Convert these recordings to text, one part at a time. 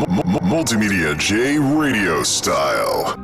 MultimediaJay RadioStyle.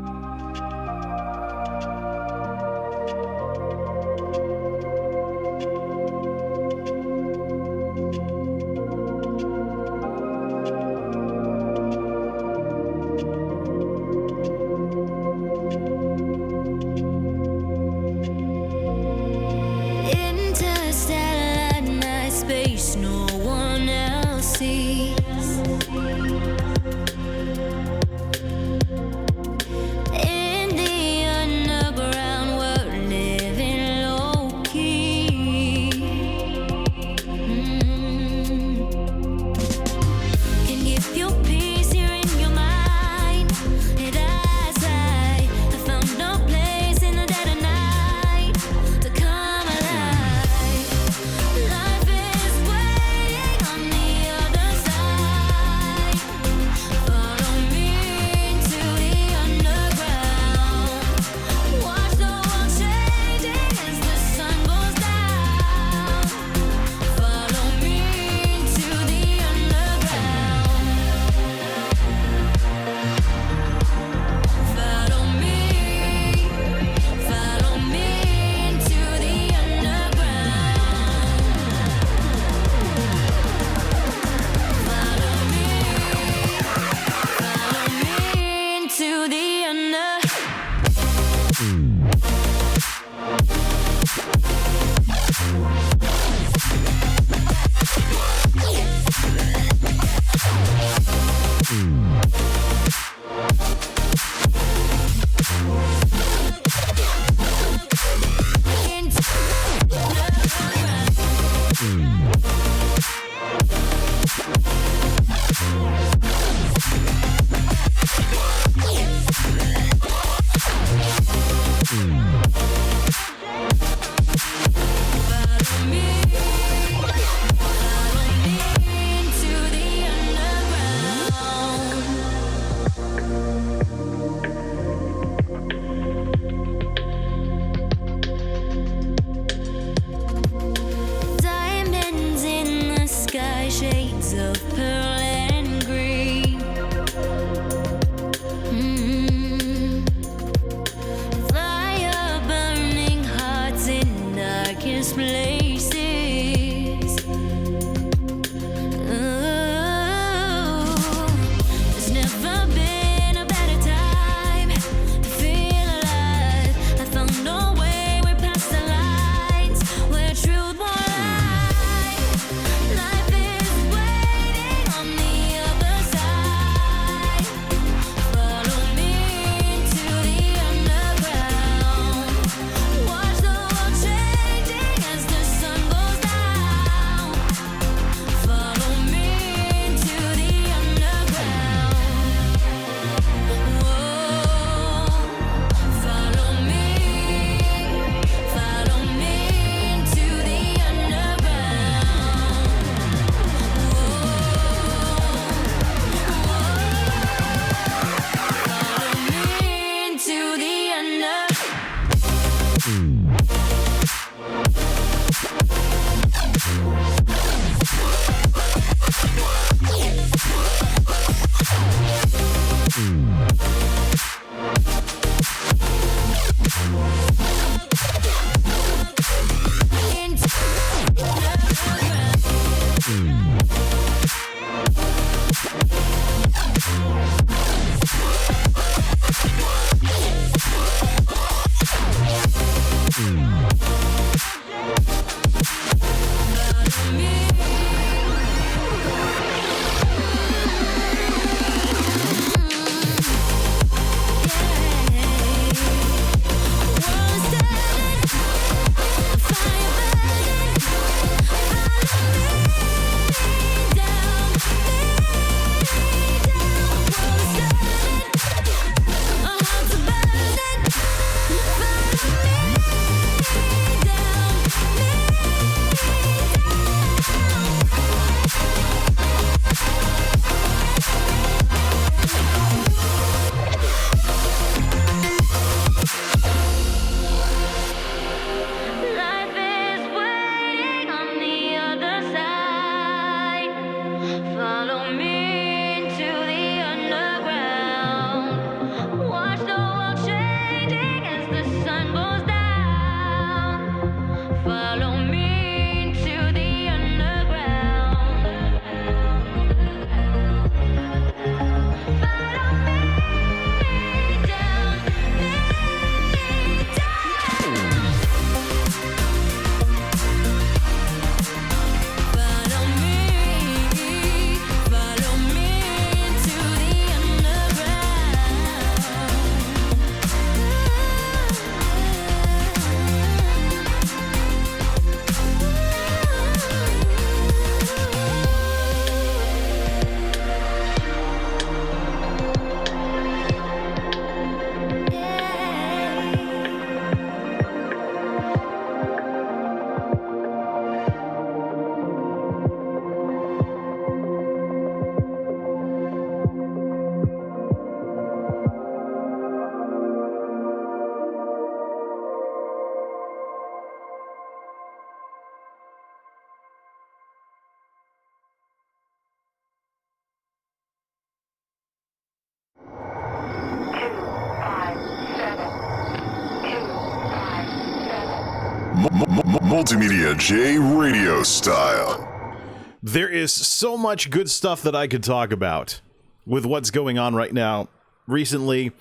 MultimediaJay RadioStyle. There is so much good stuff that I could talk about with what's going on right now. Recently,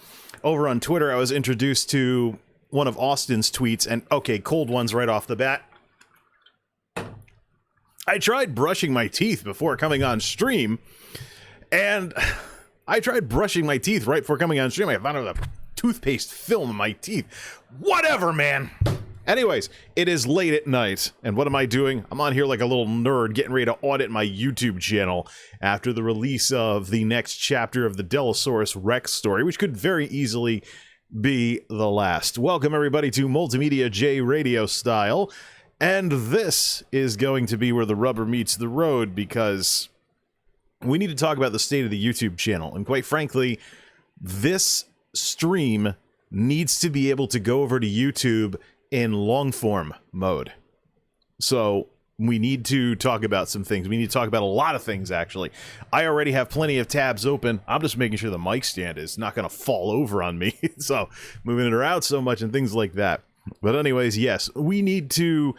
over on Twitter, I was introduced to one of Austin's tweets, and okay, cold ones right off the bat. I tried brushing my teeth before coming on stream, and I tried brushing my teeth right before coming on stream. I found out a toothpaste film in my teeth. Whatever, man. Anyways, it is late at night, and what am I doing? I'm on here like a little nerd getting ready to audit my YouTube channel after the release of the next chapter of the Dellasaurus Rex story, which could very easily be the last. Welcome, everybody, to MultimediaJay RadioStyle, and this is going to be where the rubber meets the road, because we need to talk about the state of the YouTube channel, and quite frankly, this stream needs to be able to go over to YouTube in long form mode. So we need to talk about some things. We need to talk about a lot of things, actually. I already have plenty of tabs open. I'm just making sure the mic stand is not going to fall over on me. So moving it around so much and things like that. But anyways, yes, we need to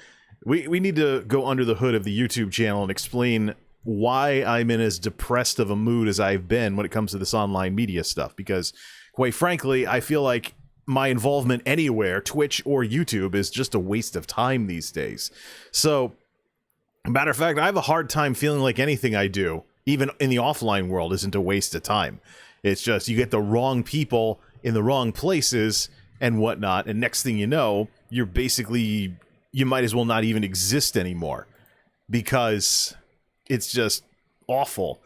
go under the hood of the YouTube channel and explain why I'm in as depressed of a mood as I've been when it comes to this online media stuff. Because quite frankly, I feel like my involvement anywhere, Twitch or YouTube, is just a waste of time these days. So, matter of fact, I have a hard time feeling like anything I do, even in the offline world, isn't a waste of time. It's just you get the wrong people in the wrong places and whatnot, and next thing you know, you're basically, you might as well not even exist anymore, because it's just awful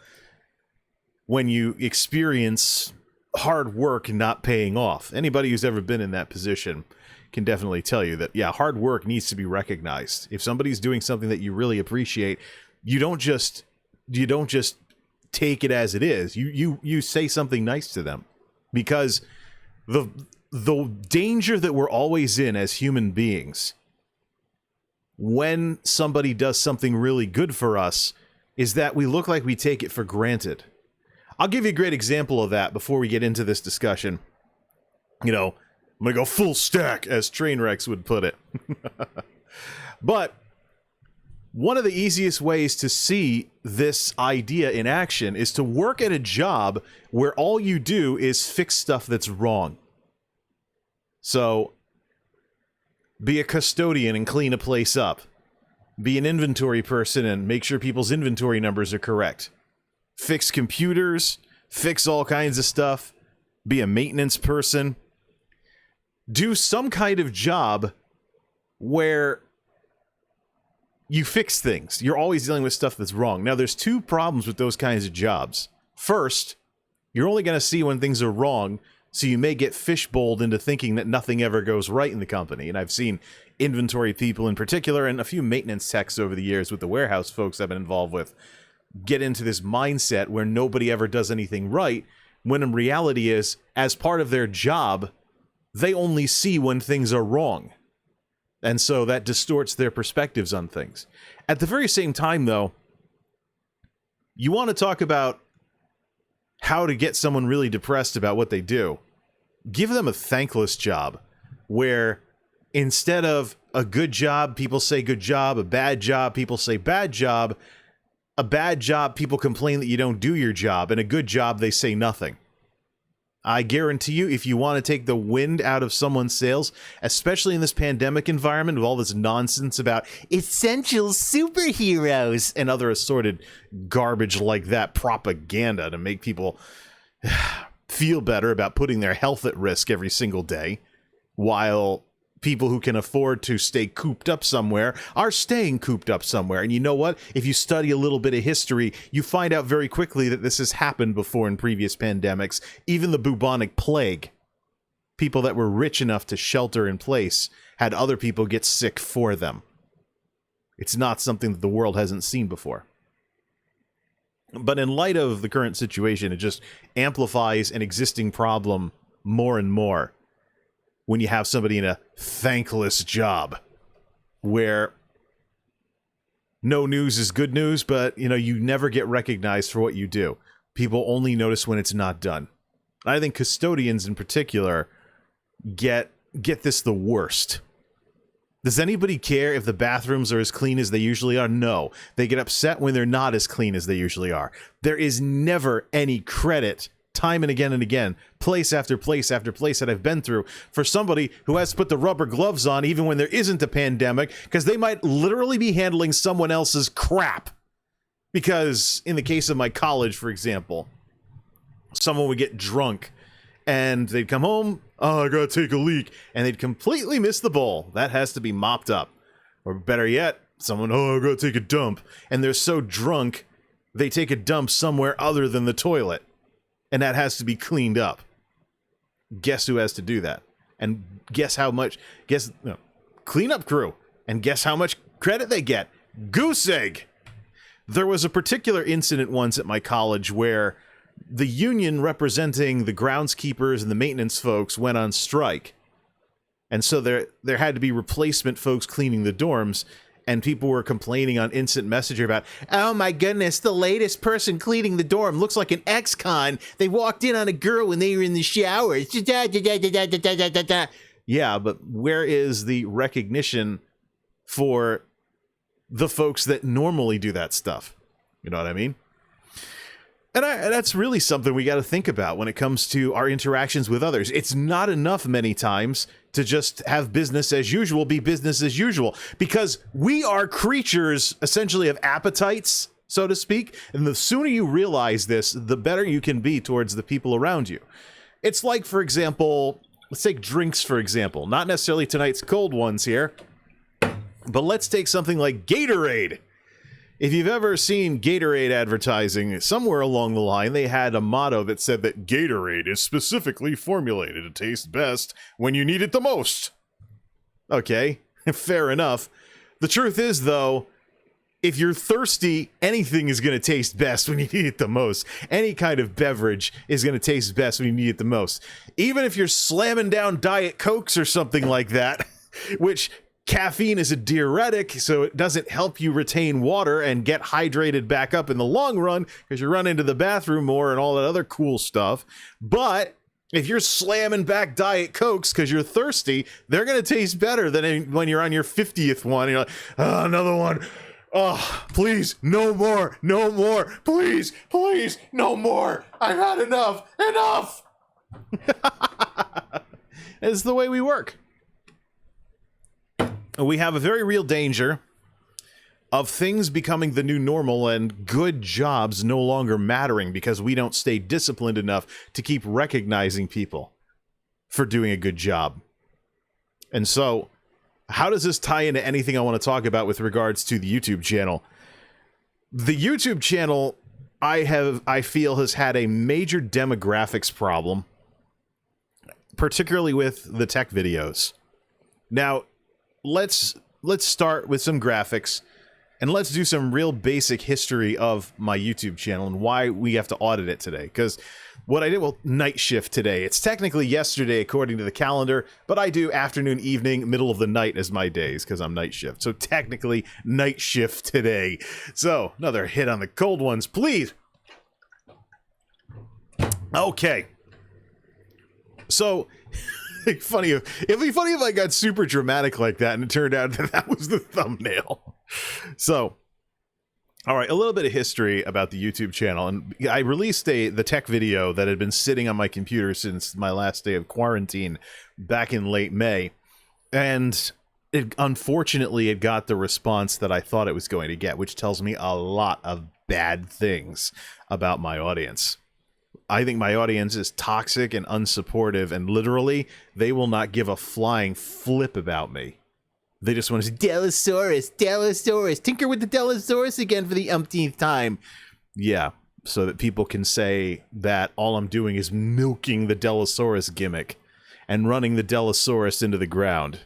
when you experience hard work not paying off. Anybody who's ever been in that position can definitely tell you that, yeah, hard work needs to be recognized. If somebody's doing something that you really appreciate, you don't just take it as it is. You say something nice to them, because the danger that we're always in as human beings when somebody does something really good for us is that we look like we take it for granted. I'll give you a great example of that before we get into this discussion. You know, I'm going to go full stack, as Trainwrecks would put it. But one of the easiest ways to see this idea in action is to work at a job where all you do is fix stuff that's wrong. So, be a custodian and clean a place up. Be an inventory person and make sure people's inventory numbers are correct. Fix computers, fix all kinds of stuff, be a maintenance person. Do some kind of job where you fix things. You're always dealing with stuff that's wrong. Now, there's two problems with those kinds of jobs. First, you're only going to see when things are wrong, so you may get fishbowled into thinking that nothing ever goes right in the company. And I've seen inventory people in particular, and a few maintenance techs over the years with the warehouse folks I've been involved with, get into this mindset where nobody ever does anything right, when in reality is, as part of their job, they only see when things are wrong. And so that distorts their perspectives on things. At the very same time, though, you want to talk about how to get someone really depressed about what they do. Give them a thankless job, where instead of a good job, people say good job, a bad job, people say bad job, a bad job, people complain that you don't do your job, and a good job, they say nothing. I guarantee you, if you want to take the wind out of someone's sails, especially in this pandemic environment with all this nonsense about essential superheroes and other assorted garbage like that, propaganda to make people feel better about putting their health at risk every single day, while people who can afford to stay cooped up somewhere are staying cooped up somewhere. And you know what? If you study a little bit of history, you find out very quickly that this has happened before in previous pandemics. Even the bubonic plague. People that were rich enough to shelter in place had other people get sick for them. It's not something that the world hasn't seen before. But in light of the current situation, it just amplifies an existing problem more and more. When you have somebody in a thankless job where no news is good news, but, you know, you never get recognized for what you do. People only notice when it's not done. I think custodians in particular get this the worst. Does anybody care if the bathrooms are as clean as they usually are? No. They get upset when they're not as clean as they usually are. There is never any credit, time and again, place after place after place that I've been through, for somebody who has to put the rubber gloves on even when there isn't a pandemic, because they might literally be handling someone else's crap. Because in the case of my college, for example, someone would get drunk and they'd come home, oh, I gotta take a leak, and they'd completely miss the bowl. That has to be mopped up. Or better yet, someone, oh, I gotta take a dump, and they're so drunk, they take a dump somewhere other than the toilet, and that has to be cleaned up. Guess who has to do that? And guess how much, cleanup crew, and guess how much credit they get? Goose egg! There was a particular incident once at my college where the union representing the groundskeepers and the maintenance folks went on strike. And so there had to be replacement folks cleaning the dorms, and people were complaining on Instant Messenger about, oh my goodness, the latest person cleaning the dorm looks like an ex-con. They walked in on a girl when they were in the shower. Yeah, but where is the recognition for the folks that normally do that stuff? You know what I mean? And that's really something we got to think about when it comes to our interactions with others. It's not enough many times to just have business as usual be business as usual, because we are creatures essentially of appetites, so to speak. And the sooner you realize this, the better you can be towards the people around you. It's like, for example, let's take drinks, for example. Not necessarily tonight's cold ones here, but let's take something like Gatorade. If you've ever seen Gatorade advertising, somewhere along the line, they had a motto that said that Gatorade is specifically formulated to taste best when you need it the most. Okay, fair enough. The truth is, though, if you're thirsty, anything is going to taste best when you need it the most. Any kind of beverage is going to taste best when you need it the most. Even if you're slamming down Diet Cokes or something like that, which caffeine is a diuretic, so it doesn't help you retain water and get hydrated back up in the long run because you run into the bathroom more and all that other cool stuff. But if you're slamming back Diet Cokes because you're thirsty, they're going to taste better than when you're on your 50th one. You're like, oh, another one. Oh, please, no more, no more. Please, please, no more. I've had enough. Enough. It's the way we work. We have a very real danger of things becoming the new normal and good jobs no longer mattering because we don't stay disciplined enough to keep recognizing people for doing a good job. And so, how does this tie into anything I want to talk about with regards to the YouTube channel? The YouTube channel, I feel, has had a major demographics problem, particularly with the tech videos. Now, let's start with some graphics, and let's do some real basic history of my YouTube channel and why we have to audit it today. Because what I did, well, night shift today. It's technically yesterday according to the calendar, but I do afternoon, evening, middle of the night as my days because I'm night shift. So technically night shift today. So another hit on the cold ones, please. Okay. So it'd be funny if I got super dramatic like that and it turned out that that was the thumbnail. So, all right, a little bit of history about the YouTube channel. And I released the tech video that had been sitting on my computer since my last day of quarantine back in late May. And unfortunately, it got the response that I thought it was going to get, which tells me a lot of bad things about my audience. I think my audience is toxic and unsupportive, and literally, they will not give a flying flip about me. They just want to say, Dellasaurus, tinker with the Dellasaurus again for the umpteenth time. Yeah, so that people can say that all I'm doing is milking the Dellasaurus gimmick and running the Dellasaurus into the ground.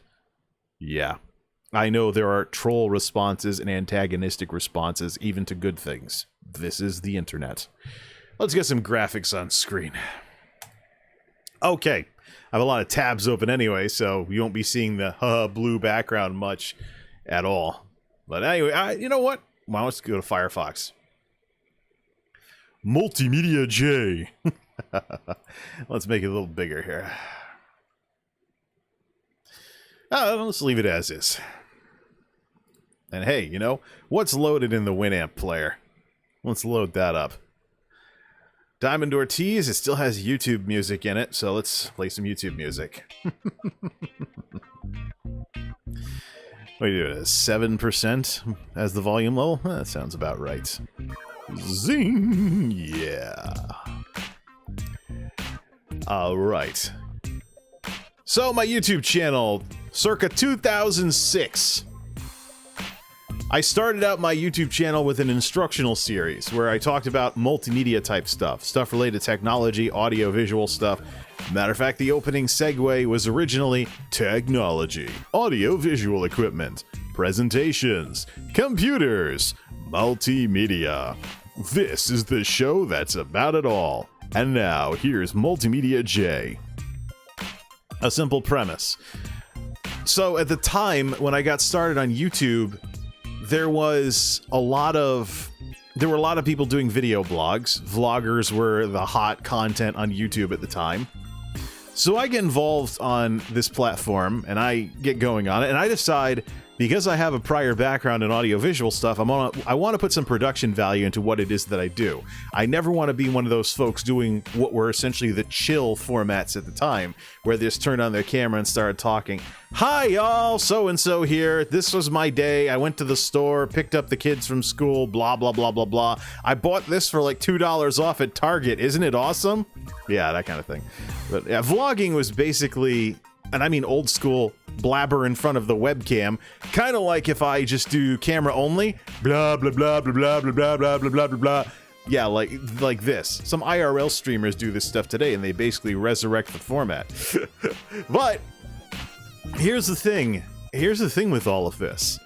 Yeah, I know there are troll responses and antagonistic responses, even to good things. This is the internet. Let's get some graphics on screen. Okay, I have a lot of tabs open anyway, so you won't be seeing the blue background much at all. But anyway, you know what? Well, let's go to Firefox. MultimediaJay. Let's make it a little bigger here. Let's leave it as is. And hey, you know, what's loaded in the Winamp player? Let's load that up. Diamond Ortiz, it still has YouTube music in it, so let's play some YouTube music. What do you do? 7% as the volume level? That sounds about right. Zing! Yeah. Alright. So, my YouTube channel, circa 2006. I started out my YouTube channel with an instructional series where I talked about multimedia type stuff related to technology, audio, visual stuff. Matter of fact, the opening segue was originally technology, audio, visual equipment, presentations, computers, multimedia. This is the show that's about it all. And now, here's MultimediaJay. A simple premise. So at the time when I got started on YouTube, there were a lot of people doing video blogs. Vloggers were the hot content on YouTube at the time. So I get involved on this platform, and I get going on it, and I decide, because I have a prior background in audiovisual stuff, I want to put some production value into what it is that I do. I never want to be one of those folks doing what were essentially the chill formats at the time, where they just turned on their camera and started talking. Hi y'all, so-and-so here, this was my day, I went to the store, picked up the kids from school, blah blah blah blah blah. I bought this for like $2 off at Target, isn't it awesome? Yeah, that kind of thing. But yeah, vlogging was basically, and I mean old school, blabber in front of the webcam, kind of like if I just do camera only, blah blah blah blah blah blah blah blah blah blah blah. Yeah, like this. Some IRL streamers do this stuff today, and they basically resurrect the format. But here's the thing. Here's the thing with all of this.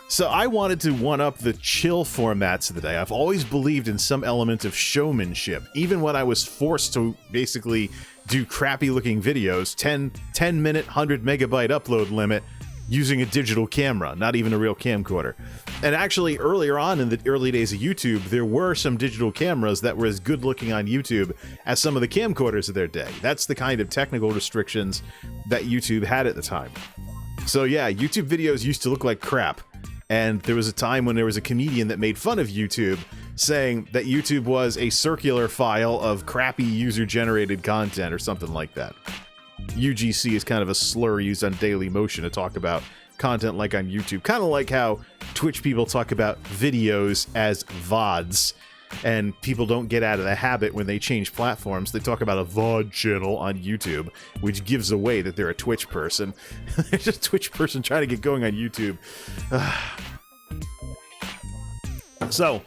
So I wanted to one-up the chill formats of the day. I've always believed in some element of showmanship, even when I was forced to basically do crappy-looking videos, 10-minute, 100-megabyte upload limit, using a digital camera, not even a real camcorder. And actually, earlier on in the early days of YouTube, there were some digital cameras that were as good-looking on YouTube as some of the camcorders of their day. That's the kind of technical restrictions that YouTube had at the time. So yeah, YouTube videos used to look like crap. And there was a time when there was a comedian that made fun of YouTube, saying that YouTube was a circular file of crappy user-generated content or something like that. UGC is kind of a slur used on Dailymotion to talk about content like on YouTube. Kind of like how Twitch people talk about videos as VODs, and people don't get out of the habit when they change platforms. They talk about a VOD channel on YouTube, which gives away that they're a Twitch person. They're just a Twitch person trying to get going on YouTube. So,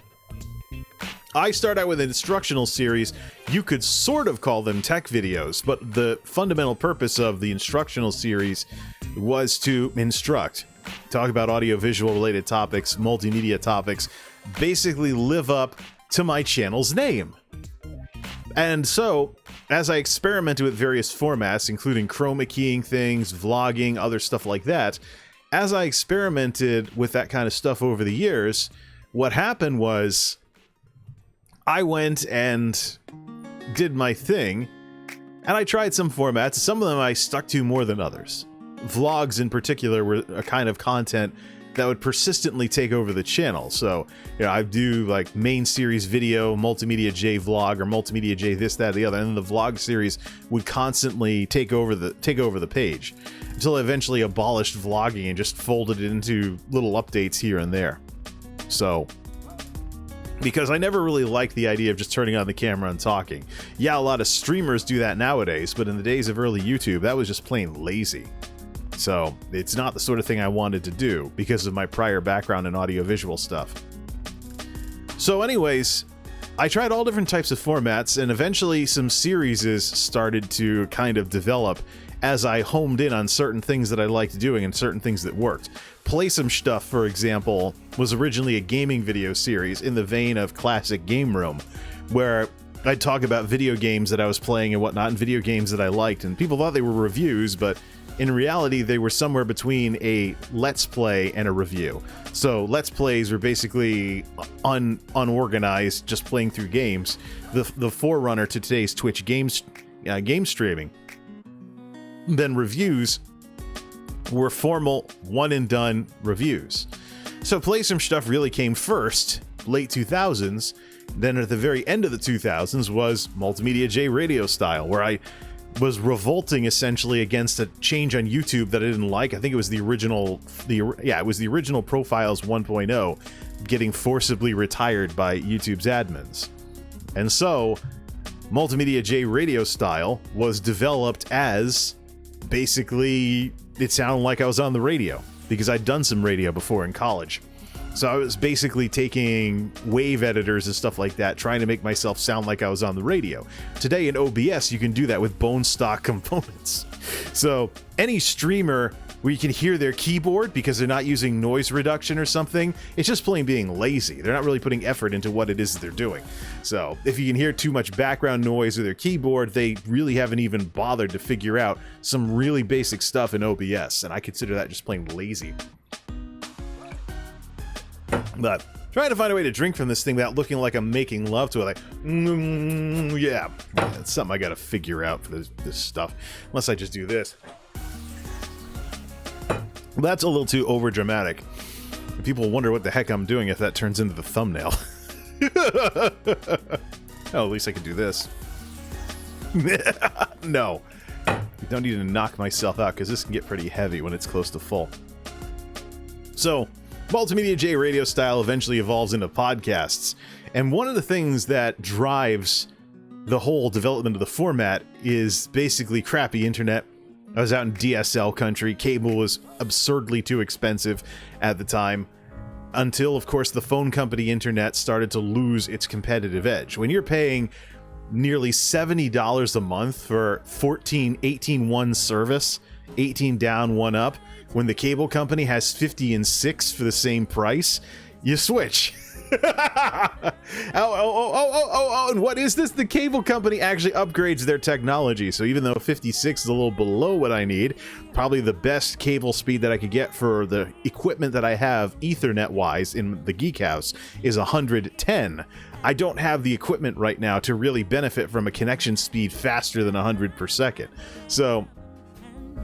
I start out with an instructional series. You could sort of call them tech videos, but the fundamental purpose of the instructional series was to instruct, talk about audio-visual related topics, multimedia topics, basically live up to my channel's name. And so, as I experimented with various formats, including chroma keying things, vlogging, other stuff like that, as I experimented with that kind of stuff over the years, what happened was I went and did my thing, and I tried some formats. Some of them I stuck to more than others. Vlogs in particular were a kind of content that would persistently take over the channel. So, you know, I do like main series video, MultimediaJay vlog, or MultimediaJay this, that, the other, and then the vlog series would constantly take over the page until I eventually abolished vlogging and just folded it into little updates here and there. So, because I never really liked the idea of just turning on the camera and talking. Yeah, a lot of streamers do that nowadays, but in the days of early YouTube, that was just plain lazy. So, it's not the sort of thing I wanted to do because of my prior background in audiovisual stuff. So anyways, I tried all different types of formats, and eventually some series started to kind of develop as I homed in on certain things that I liked doing and certain things that worked. Play Some Stuff, for example, was originally a gaming video series in the vein of Classic Game Room, where I'd talk about video games that I was playing and whatnot, and video games that I liked, and people thought they were reviews, but in reality, they were somewhere between a Let's Play and a review. So, Let's Plays were basically unorganized, just playing through games, the forerunner to today's Twitch game streaming. Then reviews were formal one-and-done reviews. So Play Some Stuff really came first, late 2000s. Then at the very end of the 2000s was MultimediaJay RadioStyle, where I was revolting essentially against a change on YouTube that I didn't like. I think it was the original Profiles 1.0 getting forcibly retired by YouTube's admins. And so MultimediaJay RadioStyle was developed as basically it sounded like I was on the radio because I'd done some radio before in college. So I was basically taking wave editors and stuff like that, trying to make myself sound like I was on the radio. Today in OBS, you can do that with bone stock components. So any streamer where you can hear their keyboard because they're not using noise reduction or something, it's just plain being lazy. They're not really putting effort into what it is that they're doing. So if you can hear too much background noise or their keyboard, they really haven't even bothered to figure out some really basic stuff in OBS, and I consider that just plain lazy. But trying to find a way to drink from this thing without looking like I'm making love to it, like, yeah, that's something I gotta figure out for this stuff. Unless I just do this. That's a little too over dramatic. People wonder what the heck I'm doing if that turns into the thumbnail. Oh, at least I can do this. No. I don't need to knock myself out because this can get pretty heavy when it's close to full. So, MultimediaJay RadioStyle eventually evolves into podcasts, and one of the things that drives the whole development of the format is basically crappy internet. I was out in DSL country. Cable was absurdly too expensive at the time, until, of course, the phone company internet started to lose its competitive edge. When you're paying nearly $70 a month for 18-1 service, 18 down, 1 up, when the cable company has 50 and 6 for the same price, you switch. And what is this? The cable company actually upgrades their technology. So even though 56 is a little below what I need, probably the best cable speed that I could get for the equipment that I have Ethernet-wise in the Geek House is 110. I don't have the equipment right now to really benefit from a connection speed faster than 100 per second. So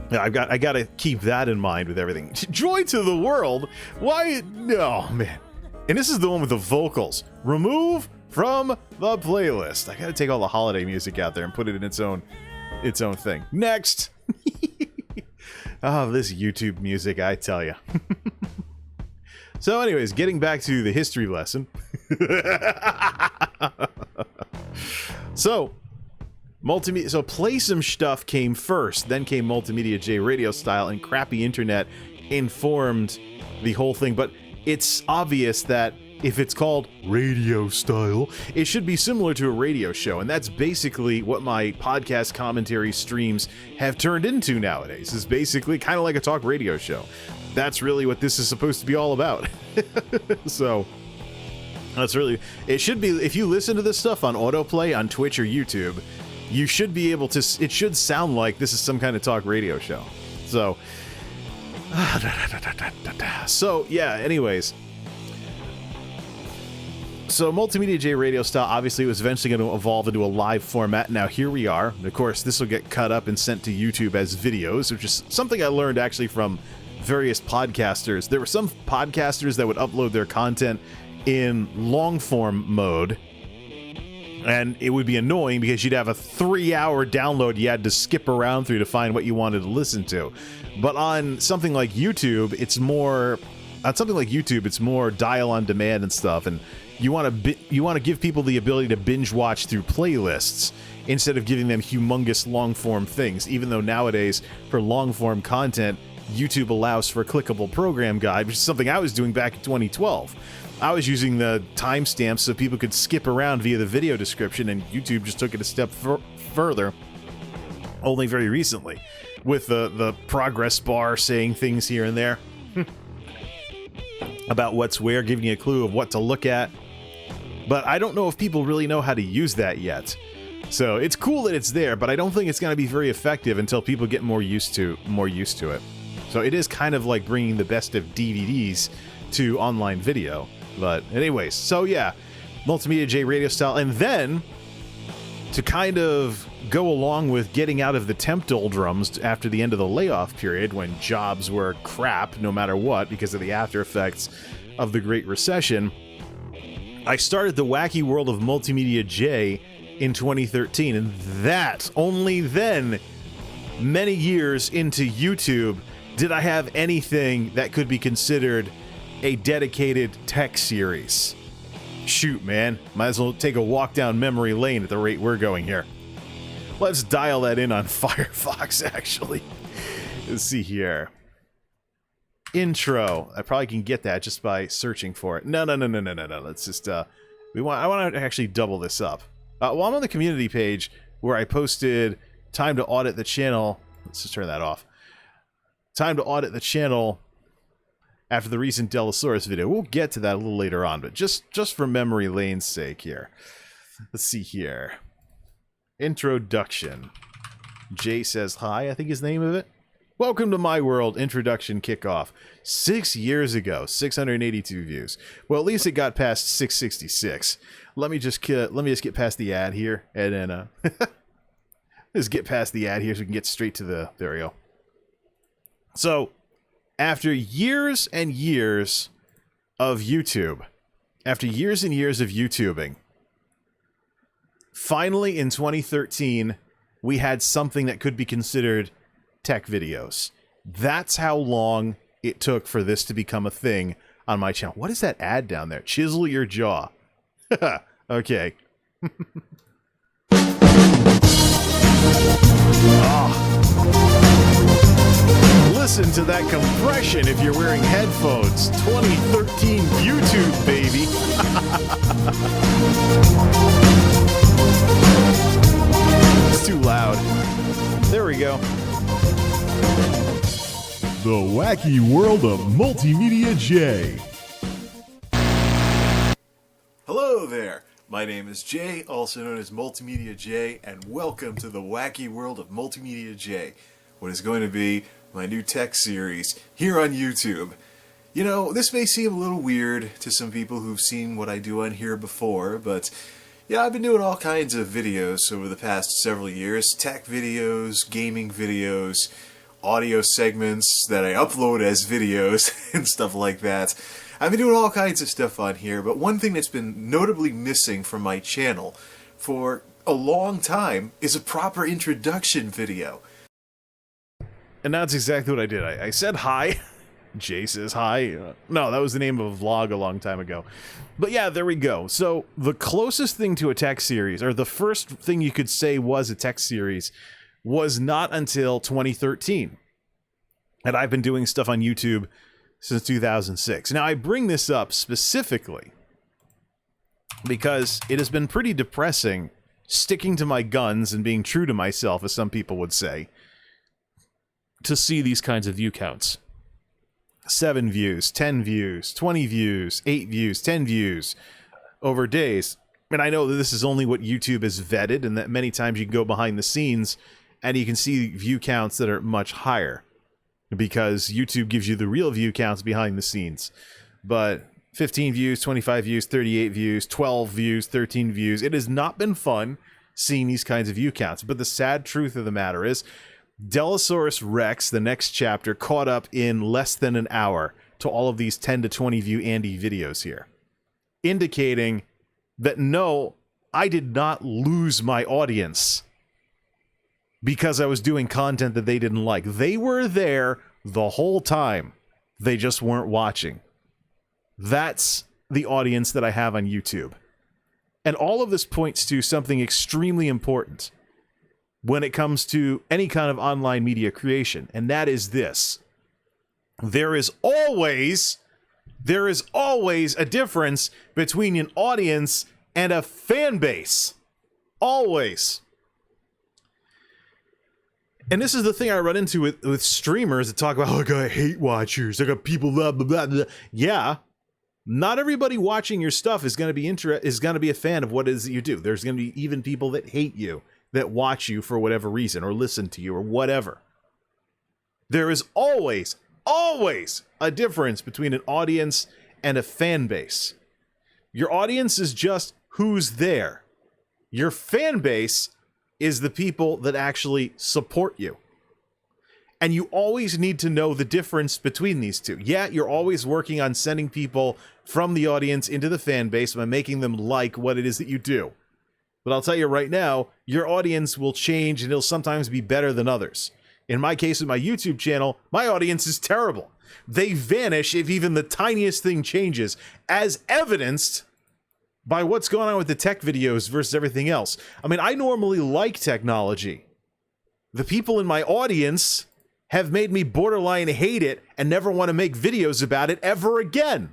I got to keep that in mind with everything. Joy to the world. Why? No, man. And this is the one with the vocals. Remove from the playlist. I got to take all the holiday music out there and put it in its own thing. Next. Oh, this YouTube music, I tell you. So anyways, getting back to the history lesson. So Play Some Stuff came first, then came MultimediaJay RadioStyle, and crappy internet informed the whole thing. But it's obvious that if it's called radio style, it should be similar to a radio show, and that's basically what my podcast commentary streams have turned into nowadays. Is basically kind of like a talk radio show. That's really what this is supposed to be all about. So that's really, it should be, if you listen to this stuff on autoplay on Twitch or YouTube, you should be able to, it should sound like this is some kind of talk radio show. So yeah, anyways. So MultimediaJay RadioStyle obviously was eventually going to evolve into a live format. Now here we are. And of course, this will get cut up and sent to YouTube as videos, which is something I learned actually from various podcasters. There were some podcasters that would upload their content in long form mode, and it would be annoying because you'd have a 3-hour download you had to skip around through to find what you wanted to listen to. But on something like YouTube, it's more dial on demand and stuff, and you want to give people the ability to binge watch through playlists instead of giving them humongous long form things. Even though nowadays for long form content, YouTube allows for a clickable program guide, which is something I was doing back in 2012. I was using the timestamps so people could skip around via the video description, and YouTube just took it a step further only very recently with the progress bar saying things here and there about what's where, giving you a clue of what to look at. But I don't know if people really know how to use that yet. So it's cool that it's there, but I don't think it's going to be very effective until people get more used to it. So it is kind of like bringing the best of DVDs to online video. But anyways, so yeah, MultimediaJay RadioStyle. And then to kind of go along with getting out of the temp doldrums after the end of the layoff period when jobs were crap no matter what because of the after effects of the Great Recession, I started the wacky world of Multimedia J in 2013, and that, only then, many years into YouTube, did I have anything that could be considered a dedicated tech series. Shoot, man, might as well take a walk down memory lane at the rate we're going here. Let's dial that in on Firefox, actually. Let's see here. Intro. I probably can get that just by searching for it. No. Let's just, I want to actually double this up. Well, I'm on the community page where I posted time to audit the channel. Let's just turn that off. Time to audit the channel after the recent Dellasaurus video. We'll get to that a little later on, but just for memory lane's sake here. Let's see here. Introduction. Jay says hi, I think is the name of it. Welcome to my world. Introduction kickoff. 6 years ago, 682 views. Well, at least it got past 666. Let me just get past the ad here, and then let's get past the ad here so we can get straight to the. There we go. So, after years and years of YouTube, after years and years of YouTubing, finally in 2013, we had something that could be considered tech videos. That's how long it took for this to become a thing on my channel. What is that ad down there? Chisel your jaw. Okay. Listen to that compression if you're wearing headphones. 2013 YouTube, baby. It's too loud. There we go. The wacky world of Multimedia J. Hello there. My name is Jay, also known as Multimedia J, and welcome to the wacky world of Multimedia J, what is going to be my new tech series here on YouTube. You know, this may seem a little weird to some people who've seen what I do on here before, but yeah, I've been doing all kinds of videos over the past several years. Tech videos, gaming videos, audio segments that I upload as videos and stuff like that. I've been doing all kinds of stuff on here, but one thing that's been notably missing from my channel for a long time is a proper introduction video. And that's exactly what I did. I said hi. Jay says hi. No, that was the name of a vlog a long time ago. But yeah, there we go. So the closest thing to a tech series, or the first thing you could say was a tech series, was not until 2013. And I've been doing stuff on YouTube since 2006. Now, I bring this up specifically because it has been pretty depressing sticking to my guns and being true to myself, as some people would say, to see these kinds of view counts. 7 views, 10 views, 20 views, 8 views, 10 views over days. And I know that this is only what YouTube has vetted, and that many times you can go behind the scenes and you can see view counts that are much higher, because YouTube gives you the real view counts behind the scenes. But 15 views, 25 views, 38 views, 12 views, 13 views. It has not been fun seeing these kinds of view counts. But the sad truth of the matter is, Dellasaurus Rex, the next chapter, caught up in less than an hour to all of these 10 to 20 view Andy videos here, indicating that no, I did not lose my audience because I was doing content that they didn't like. They were there the whole time. They just weren't watching. That's the audience that I have on YouTube. And all of this points to something extremely important when it comes to any kind of online media creation, and that is this. There is always a difference between an audience and a fan base. Always. And this is the thing I run into with streamers that talk about, oh, I got hate watchers, I got people blah blah blah blah. Yeah, not everybody watching your stuff is going to be a fan of what it is that you do. There's going to be even people that hate you, that watch you for whatever reason, or listen to you, or whatever. There is always a difference between an audience and a fan base. Your audience is just who's there. Your fan base is the people that actually support you. And you always need to know the difference between these two. Yeah, you're always working on sending people from the audience into the fan base by making them like what it is that you do. But I'll tell you right now, your audience will change and it'll sometimes be better than others. In my case with my YouTube channel, my audience is terrible. They vanish if even the tiniest thing changes, as evidenced by what's going on with the tech videos versus everything else. I mean, I normally like technology. The people in my audience have made me borderline hate it and never want to make videos about it ever again.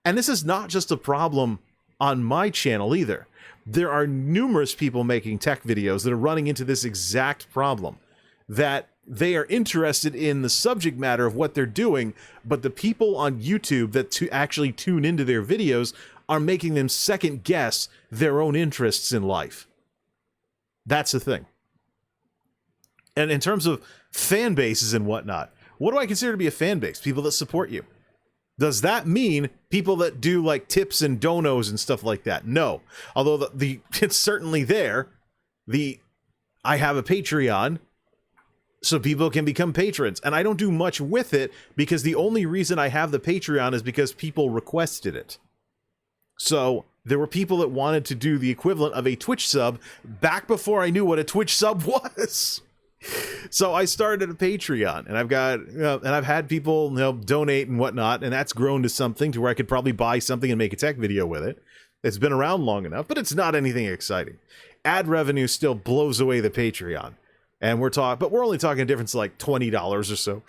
And this is not just a problem on my channel either. There are numerous people making tech videos that are running into this exact problem, that they are interested in the subject matter of what they're doing, but the people on YouTube that actually tune into their videos are making them second guess their own interests in life. That's the thing. And in terms of fan bases and whatnot, what do I consider to be a fan base? People that support you. Does that mean people that do like tips and donos and stuff like that? No. Although it's certainly there. I have a Patreon, so people can become patrons. And I don't do much with it because the only reason I have the Patreon is because people requested it. So there were people that wanted to do the equivalent of a Twitch sub back before I knew what a Twitch sub was. So I started a Patreon, and I've had people, donate and whatnot, and that's grown to something to where I could probably buy something and make a tech video with it. It's been around long enough, but it's not anything exciting. Ad revenue still blows away the Patreon, and but we're only talking a difference of like $20 or so,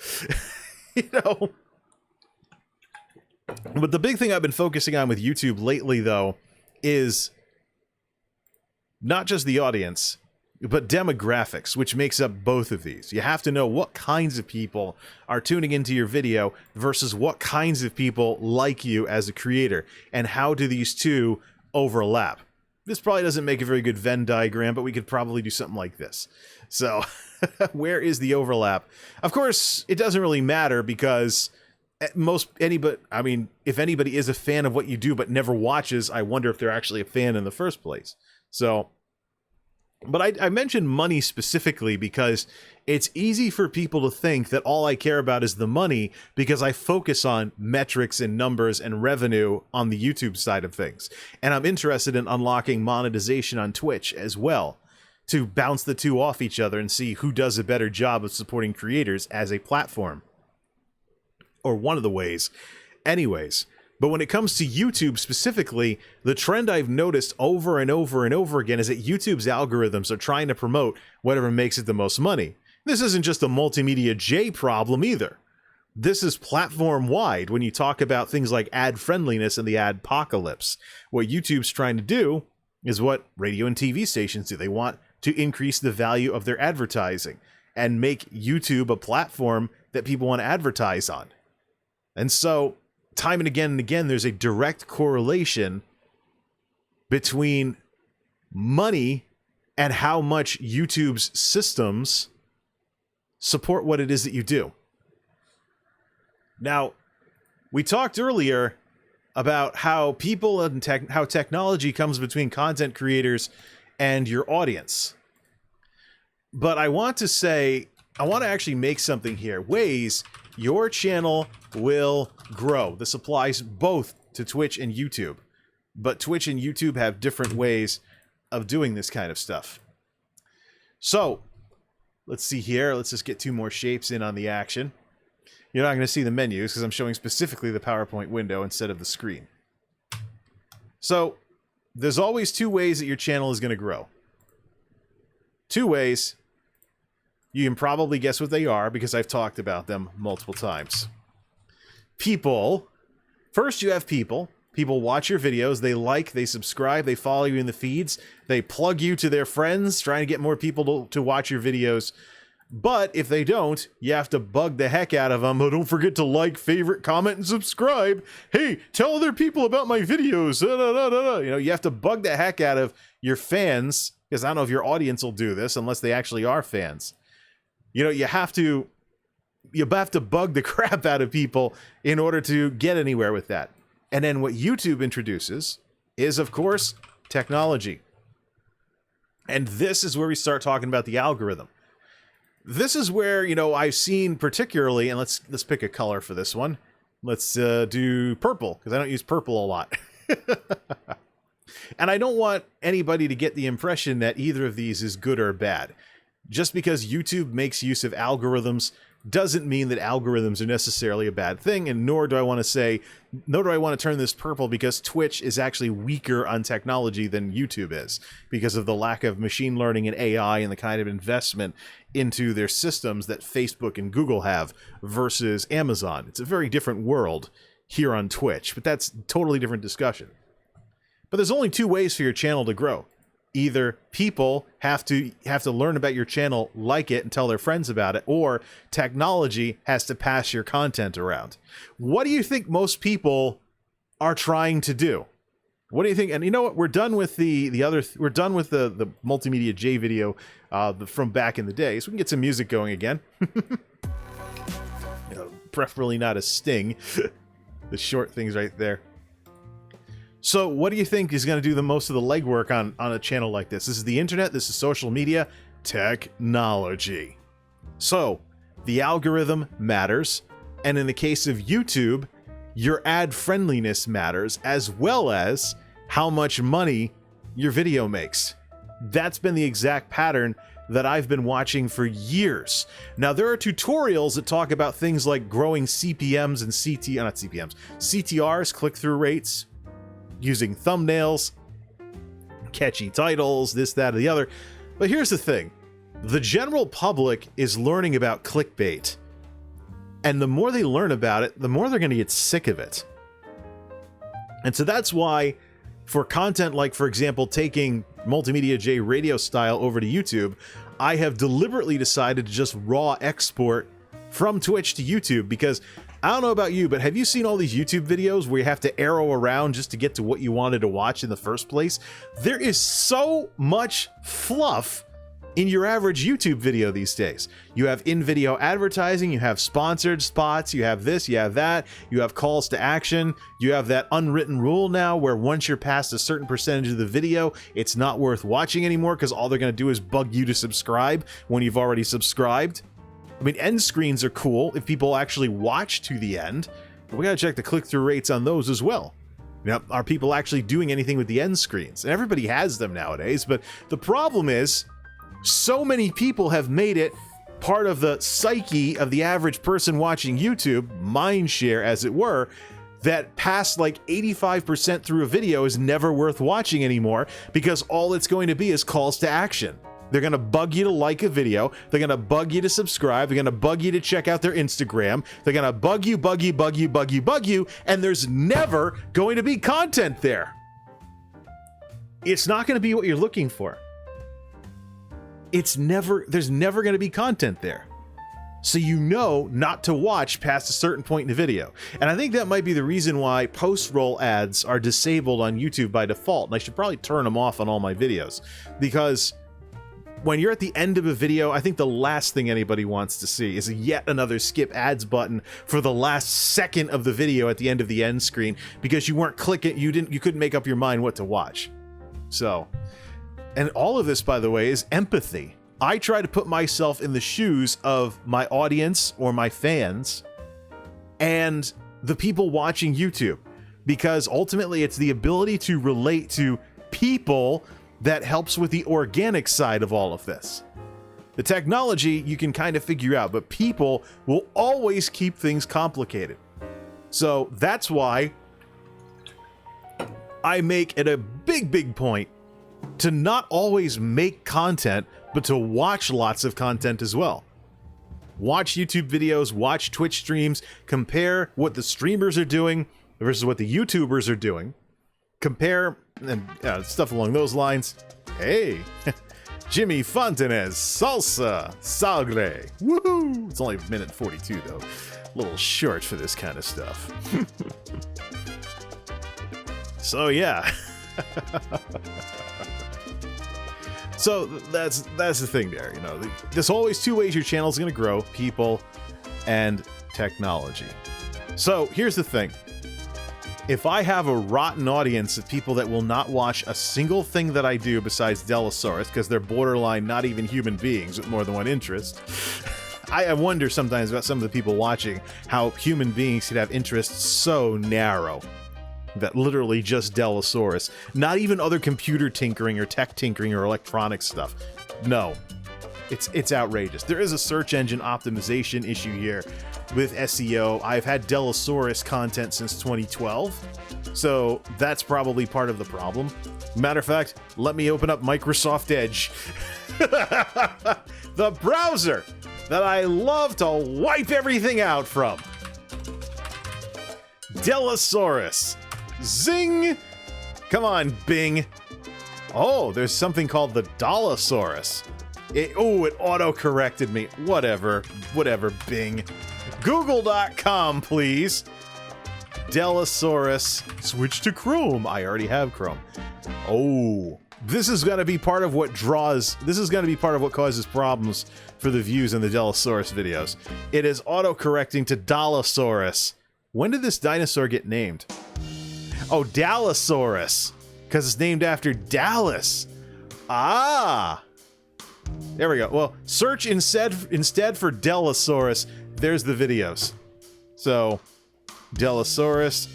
But the big thing I've been focusing on with YouTube lately, though, is not just the audience, but demographics, which makes up both of these. You have to know what kinds of people are tuning into your video versus what kinds of people like you as a creator, and how do these two overlap. This probably doesn't make a very good Venn diagram, but we could probably do something like this. So, where is the overlap? Of course, it doesn't really matter because if anybody is a fan of what you do but never watches, I wonder if they're actually a fan in the first place. So, but I mentioned money specifically because it's easy for people to think that all I care about is the money because I focus on metrics and numbers and revenue on the YouTube side of things. And I'm interested in unlocking monetization on Twitch as well, to bounce the two off each other and see who does a better job of supporting creators as a platform. Or one of the ways. Anyways. But when it comes to YouTube specifically, the trend I've noticed over and over and over again is that YouTube's algorithms are trying to promote whatever makes it the most money. This isn't just a MultimediaJay problem either. This is platform-wide when you talk about things like ad friendliness and the adpocalypse. What YouTube's trying to do is what radio and TV stations do. They want to increase the value of their advertising and make YouTube a platform that people want to advertise on. And so, time and again, there's a direct correlation between money and how much YouTube's systems support what it is that you do. Now, we talked earlier about how people and how technology comes between content creators and your audience. But I want to actually make something here. Ways your channel will grow. This applies both to Twitch and YouTube. But Twitch and YouTube have different ways of doing this kind of stuff. So, let's see here. Let's just get two more shapes in on the action. You're not going to see the menus because I'm showing specifically the PowerPoint window instead of the screen. So, there's always two ways that your channel is going to grow. Two ways. You can probably guess what they are because I've talked about them multiple times. People. First, you have people. People watch your videos. They like, they subscribe, they follow you in the feeds. They plug you to their friends, trying to get more people to watch your videos. But if they don't, you have to bug the heck out of them. Oh, don't forget to like, favorite, comment, and subscribe. Hey, tell other people about my videos. You have to bug the heck out of your fans, because I don't know if your audience will do this unless they actually are fans. You have to bug the crap out of people in order to get anywhere with that. And then what YouTube introduces is, of course, technology. And this is where we start talking about the algorithm. This is where, you know, I've seen particularly, and let's pick a color for this one. Let's do purple, because I don't use purple a lot. And I don't want anybody to get the impression that either of these is good or bad. Just because YouTube makes use of algorithms doesn't mean that algorithms are necessarily a bad thing, and nor do I want to turn this purple because Twitch is actually weaker on technology than YouTube is because of the lack of machine learning and AI and the kind of investment into their systems that Facebook and Google have versus Amazon. It's a very different world here on Twitch, but that's a totally different discussion. But there's only two ways for your channel to grow. Either people have to learn about your channel, like it, and tell their friends about it, or technology has to pass your content around. What do you think most people are trying to do? What do you think? And you know what? We're done with the MultimediaJay video from back in the day, so we can get some music going again. Preferably not a sting. The short things right there. So what do you think is going to do the most of the legwork on a channel like this? This is the internet, this is social media, technology. So the algorithm matters, and in the case of YouTube, your ad friendliness matters, as well as how much money your video makes. That's been the exact pattern that I've been watching for years. Now, there are tutorials that talk about things like growing CPMs and CTRs, click-through rates, using thumbnails, catchy titles, this, that, or the other. But here's the thing. The general public is learning about clickbait. And the more they learn about it, the more they're going to get sick of it. And so that's why for content like, for example, taking MultimediaJay RadioStyle over to YouTube, I have deliberately decided to just raw export from Twitch to YouTube, because I don't know about you, but have you seen all these YouTube videos where you have to arrow around just to get to what you wanted to watch in the first place? There is so much fluff in your average YouTube video these days. You have in-video advertising, you have sponsored spots, you have this, you have that, you have calls to action, you have that unwritten rule now where once you're past a certain percentage of the video, it's not worth watching anymore because all they're going to do is bug you to subscribe when you've already subscribed. I mean, end screens are cool if people actually watch to the end, but we gotta check the click-through rates on those as well. Now, are people actually doing anything with the end screens? And everybody has them nowadays, but the problem is, so many people have made it part of the psyche of the average person watching YouTube, mind share as it were, that past like 85% through a video is never worth watching anymore because all it's going to be is calls to action. They're going to bug you to like a video. They're going to bug you to subscribe. They're going to bug you to check out their Instagram. They're going to bug you, and there's never going to be content there. It's not going to be what you're looking for. There's never going to be content there. So you know not to watch past a certain point in the video. And I think that might be the reason why post-roll ads are disabled on YouTube by default. And I should probably turn them off on all my videos, because when you're at the end of a video, I think the last thing anybody wants to see is yet another skip ads button for the last second of the video at the end of the end screen because you weren't clicking, you couldn't make up your mind what to watch. So, and all of this, by the way, is empathy. I try to put myself in the shoes of my audience or my fans and the people watching YouTube, because ultimately it's the ability to relate to people that helps with the organic side of all of this. The technology you can kind of figure out, but people will always keep things complicated. So that's why I make it a big point to not always make content, but to watch lots of content as well. Watch YouTube videos, watch Twitch streams, compare what the streamers are doing versus what the YouTubers are doing. Compare and stuff along those lines. Hey, Jimmy Fontanez, salsa, sagre, woohoo! It's only a minute 42 though, a little short for this kind of stuff. So yeah, so that's the thing there. You know, there's always two ways your channel's gonna grow: people and technology. So here's the thing. if I have a rotten audience of people that will not watch a single thing that I do besides Dellasaurus, because they're borderline not even human beings with more than one interest, I wonder sometimes about some of the people watching how human beings could have interests so narrow that literally just Dellasaurus, not even other computer tinkering or tech tinkering or electronic stuff. No, it's outrageous. There is a search engine optimization issue here with SEO. I've had Dellasaurus content since 2012, so that's probably part of the problem. Matter of fact, let me open up Microsoft Edge, the browser that I love to wipe everything out from. Dellasaurus. Zing! Come on, Bing. Oh, there's something called the Dellasaurus. It auto-corrected me. Whatever, Bing. Google.com, please. Dellasaurus. Switch to Chrome. I already have Chrome. Oh, this is going to be part of what causes problems for the views in the Dellasaurus videos. It is auto-correcting to Dellasaurus. When did this dinosaur get named? Oh, Dellasaurus, because it's named after Dallas. Ah, there we go. Well, search instead for Dellasaurus. There's the videos. So, Dellasaurus.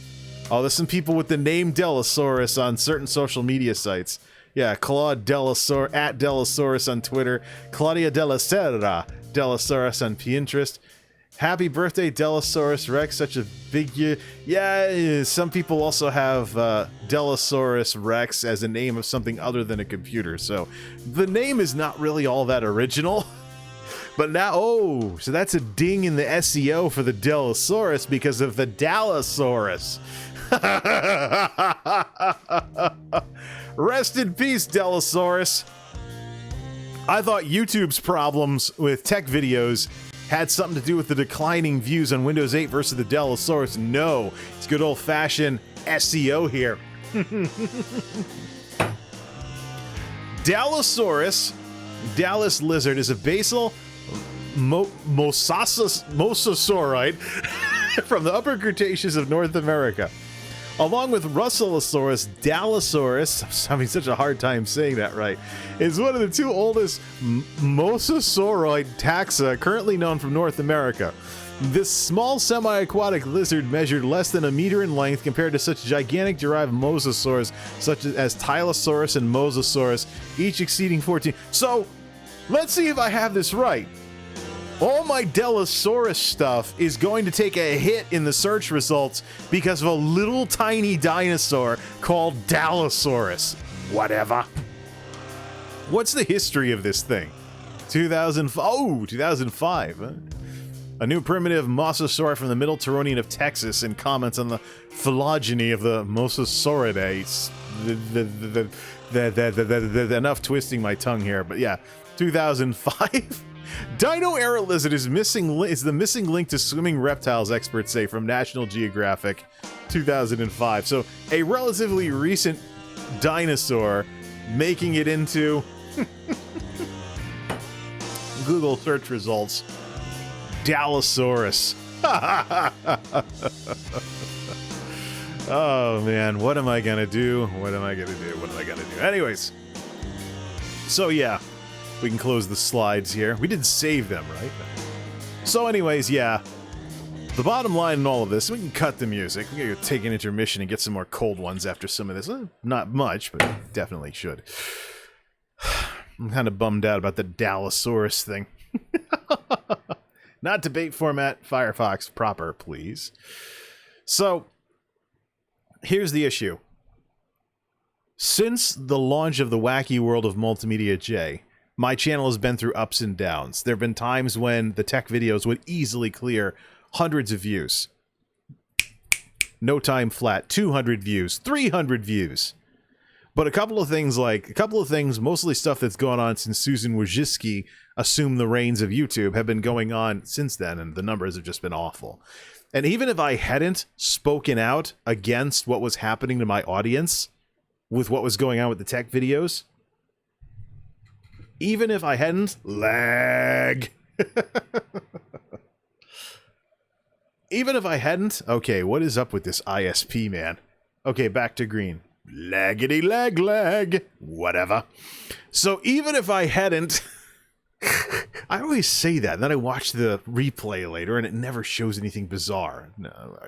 Oh, there's some people with the name Dellasaurus on certain social media sites. Yeah, Claude Dellasaurus at Dellasaurus on Twitter. Claudia Dellasaurus on Pinterest. Happy birthday, Dellasaurus Rex, such a big year. Yeah, some people also have Dellasaurus Rex as a name of something other than a computer, so the name is not really all that original. But now, so that's a ding in the SEO for the Dellasaurus because of the Dellasaurus. Rest in peace, Dellasaurus. I thought YouTube's problems with tech videos had something to do with the declining views on Windows 8 versus the Dellasaurus. No, it's good old-fashioned SEO here. Dellasaurus, Dallas lizard, is a basal mosasauroid from the Upper Cretaceous of North America. Along with Russellosaurus, Dellasaurus, I'm having such a hard time saying that right, is one of the two oldest mosasauroid taxa currently known from North America. This small semi-aquatic lizard measured less than a meter in length compared to such gigantic derived mosasaurs such as Tylosaurus and Mosasaurus, each exceeding 14. So, let's see if I have this right. All my Dellasaurus stuff is going to take a hit in the search results because of a little tiny dinosaur called Dellasaurus. Whatever. What's the history of this thing? 2005. Huh? A new primitive mosasaur from the Middle Turonian of Texas and comments on the phylogeny of the Mosasauridae. Enough twisting my tongue here, but yeah, 2005. Dino era lizard is the missing link to swimming reptiles, experts say, from National Geographic, 2005. So a relatively recent dinosaur making it into Google search results. Dellasaurus. Oh man, what am I gonna do? Anyways, so yeah. We can close the slides here. We did save them, right? So anyways, yeah. The bottom line in all of this, we can cut the music. We're going to take an intermission and get some more cold ones after some of this. Not much, but definitely should. I'm kind of bummed out about the Dellasaurus thing. Not debate format, Firefox proper, please. So, here's the issue. Since the launch of the wacky world of Multimedia J, my channel has been through ups and downs. There have been times when the tech videos would easily clear hundreds of views. No time flat, 200 views, 300 views. But a couple of things, mostly stuff that's gone on since Susan Wojcicki assumed the reins of YouTube, have been going on since then, and the numbers have just been awful. And even if I hadn't spoken out against what was happening to my audience with what was going on with the tech videos, even if I hadn't, lag. even if I hadn't, okay, what is up with this ISP, man? Okay, back to green. Laggity lag, whatever. So even if I hadn't, I always say that, and then I watch the replay later, and it never shows anything bizarre. No,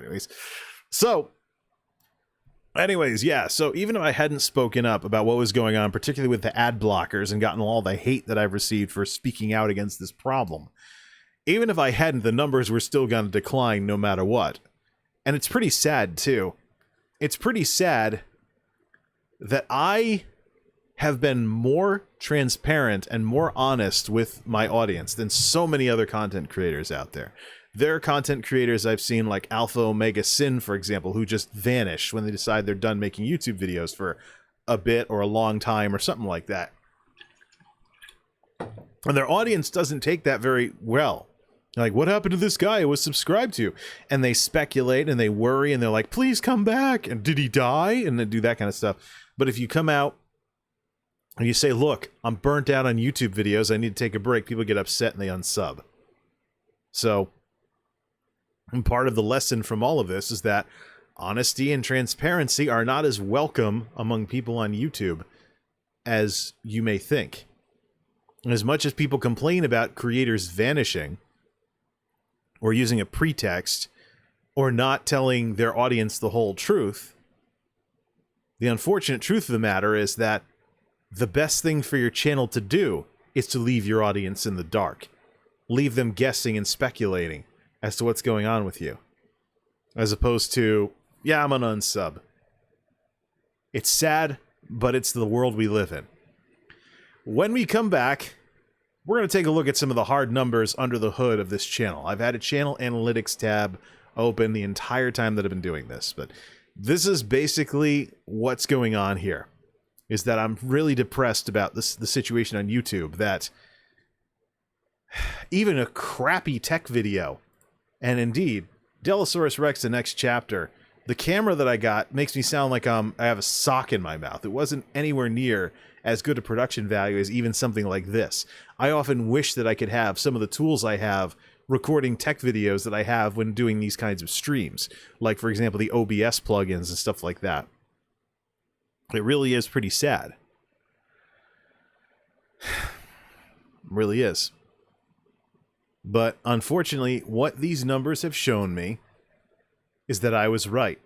anyways, yeah, so even if I hadn't spoken up about what was going on, particularly with the ad blockers, and gotten all the hate that I've received for speaking out against this problem, even if I hadn't, the numbers were still going to decline no matter what. And it's pretty sad, too. It's pretty sad that I have been more transparent and more honest with my audience than so many other content creators out there. There are content creators I've seen like Alpha Omega Sin, for example, who just vanish when they decide they're done making YouTube videos for a bit or a long time or something like that. And their audience doesn't take that very well. Like, what happened to this guy I was subscribed to? And they speculate and they worry and they're like, please come back. And did he die? And they do that kind of stuff. But if you come out and you say, look, I'm burnt out on YouTube videos, I need to take a break, people get upset and they unsub. So, and part of the lesson from all of this is that honesty and transparency are not as welcome among people on YouTube as you may think. And as much as people complain about creators vanishing, or using a pretext, or not telling their audience the whole truth, the unfortunate truth of the matter is that the best thing for your channel to do is to leave your audience in the dark. Leave them guessing and speculating as to what's going on with you. As opposed to, yeah, I'm an unsub. It's sad, but it's the world we live in. When we come back, we're going to take a look at some of the hard numbers under the hood of this channel. I've had a channel analytics tab open the entire time that I've been doing this, but this is basically what's going on here, is that I'm really depressed about the situation on YouTube, that even a crappy tech video, and indeed, Dellasaurus Rex the next chapter, the camera that I got makes me sound like I have a sock in my mouth. It wasn't anywhere near as good a production value as even something like this. I often wish that I could have some of the tools I have recording tech videos that I have when doing these kinds of streams. Like, for example, the OBS plugins and stuff like that. It really is pretty sad. It really is. But unfortunately, what these numbers have shown me is that I was right.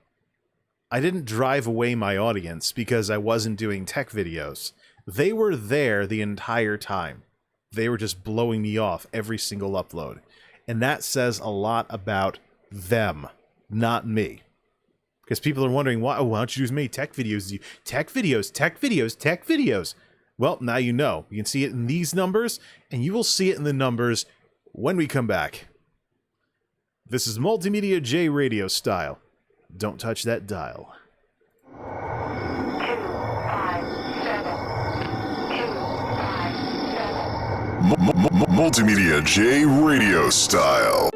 I didn't drive away my audience because I wasn't doing tech videos. They were there the entire time. They were just blowing me off every single upload. And that says a lot about them, not me. Because people are wondering, why don't you just make tech videos? Tech videos. Well, now you know. You can see it in these numbers, and you will see it in the numbers when we come back. This is MultimediaJay RadioStyle. Don't touch that dial. 257. MultimediaJay RadioStyle.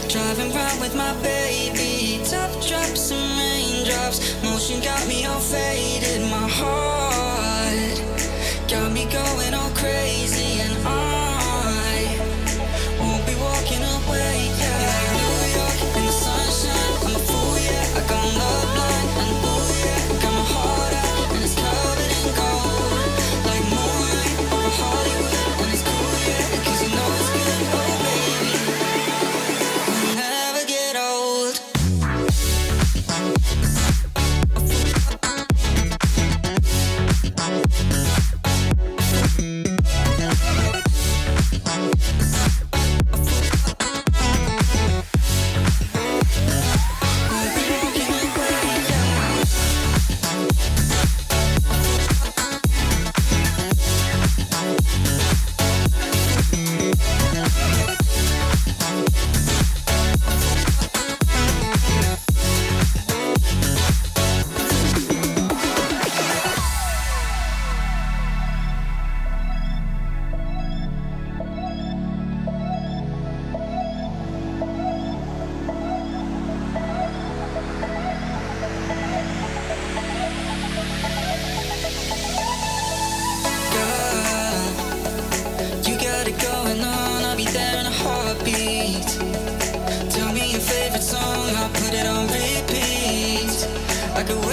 Driving round with my baby, top drops and raindrops, motion got me all faded, my heart got me going all crazy, and I won't be walking away, yeah. New York in the sunshine, I'm a fool, yeah. I got love blind, and ooh, yeah. Got my heart out, and it's covered in gold, like moonlight over Hollywood, and it's cool, yeah, because you know it's good, oh baby.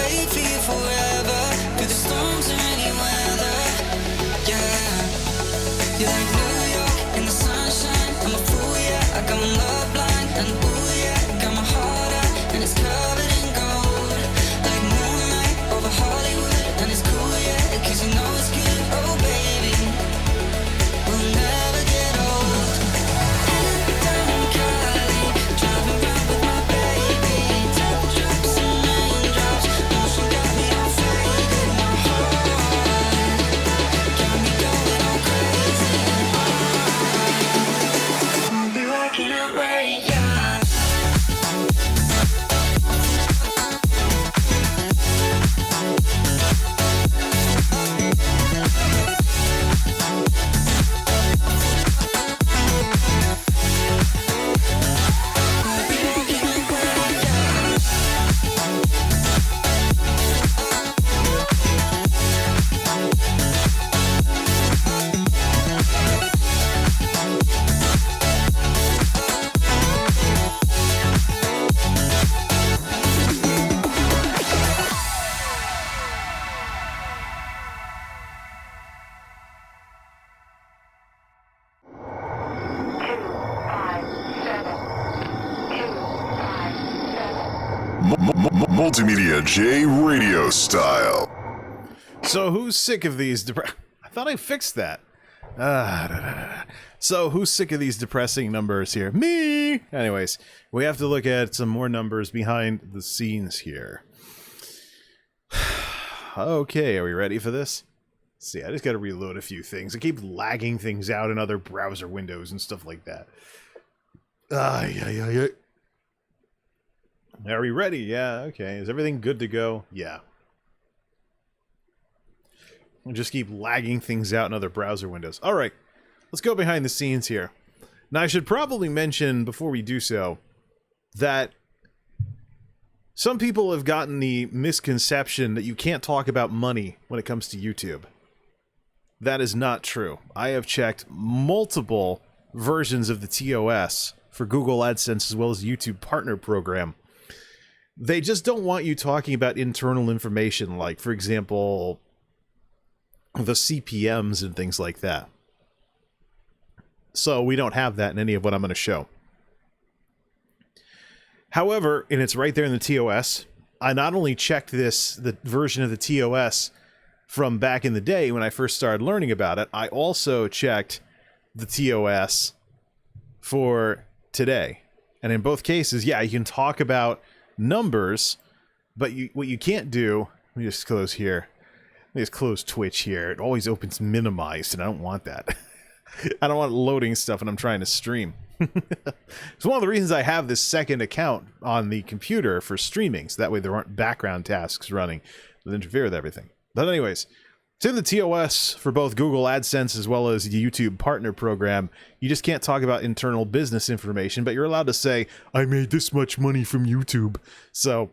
wait for you forever, through the storms or any weather. Yeah, you're like New York in the sunshine. I'm a fool, yeah, I got my love blind. And ooh, yeah, got my heart out, and it's covered in gold. Like moonlight over Hollywood, and it's cool, yeah, 'cause you know it's good. Oh baby, we'll never get old. Down in Cali, driving around with my baby. Top drops and raindrops, motion got me all faded. My heart got me going all crazy. I'll be working out late, yeah. MultimediaJay RadioStyle. So who's sick of these I thought I fixed that. So who's sick of these depressing numbers here? Me! Anyways, we have to look at some more numbers behind the scenes here. Okay, are we ready for this? Let's see, I just gotta reload a few things. I keep lagging things out in other browser windows and stuff like that. Yeah. Are we ready? Yeah, okay. Is everything good to go? Yeah. I'll just keep lagging things out in other browser windows. Alright, let's go behind the scenes here. Now, I should probably mention, before we do so, that some people have gotten the misconception that you can't talk about money when it comes to YouTube. That is not true. I have checked multiple versions of the TOS for Google AdSense as well as the YouTube Partner Program. They just don't want you talking about internal information, like, for example, the CPMs and things like that. So we don't have that in any of what I'm going to show. However, and it's right there in the TOS, I not only checked the version of the TOS from back in the day when I first started learning about it, I also checked the TOS for today. And in both cases, yeah, you can talk about numbers, but what you can't do, let me just close here. Let me just close Twitch here. It always opens minimized, and I don't want that. I don't want loading stuff when I'm trying to stream. It's one of the reasons I have this second account on the computer for streaming, so that way there aren't background tasks running that interfere with everything. But anyways, to the TOS for both Google AdSense as well as the YouTube Partner Program, you just can't talk about internal business information, but you're allowed to say, I made this much money from YouTube. So,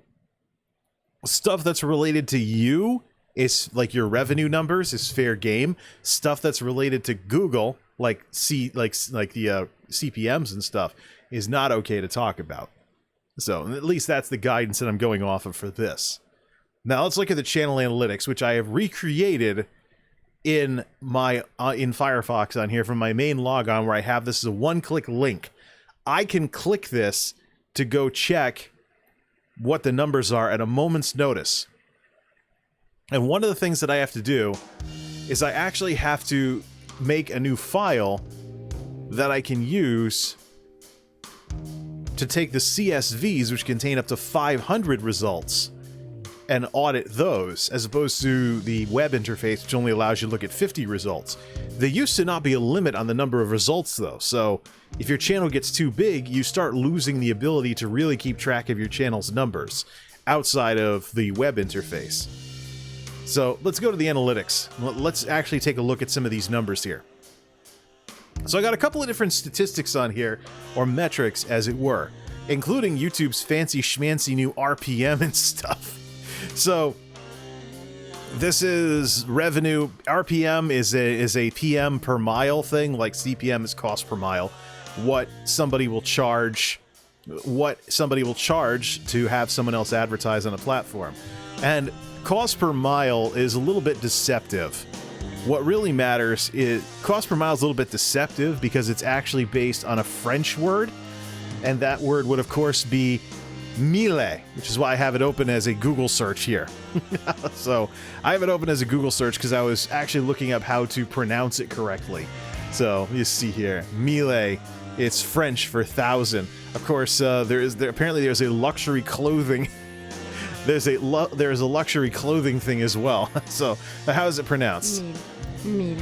stuff that's related to you is like your revenue numbers is fair game. Stuff that's related to Google, like the CPMs and stuff, is not okay to talk about. So, at least that's the guidance that I'm going off of for this. Now let's look at the channel analytics, which I have recreated in my in Firefox on here from my main logon, where I have this as a one-click link. I can click this to go check what the numbers are at a moment's notice. And one of the things that I have to do is I actually have to make a new file that I can use to take the CSVs, which contain up to 500 results, and audit those, as opposed to the web interface, which only allows you to look at 50 results. There used to not be a limit on the number of results, though, so if your channel gets too big, you start losing the ability to really keep track of your channel's numbers outside of the web interface. So let's go to the analytics. Let's actually take a look at some of these numbers here. So I got a couple of different statistics on here, or metrics as it were, including YouTube's fancy schmancy new RPM and stuff. So this is revenue. RPM is a PM per mile thing, like CPM is cost per mile. What somebody will charge to have someone else advertise on a platform. And cost per mile is a little bit deceptive. What really matters is cost per mile is a little bit deceptive because it's actually based on a French word, and that word would of course be mille, which is why I have it open as a Google search here. So I have it open as a Google search because I was actually looking up how to pronounce it correctly. So you see here, mille, it's French for 1,000. Of course, apparently there's a luxury clothing. There's a luxury clothing thing as well. So how is it pronounced? Mille.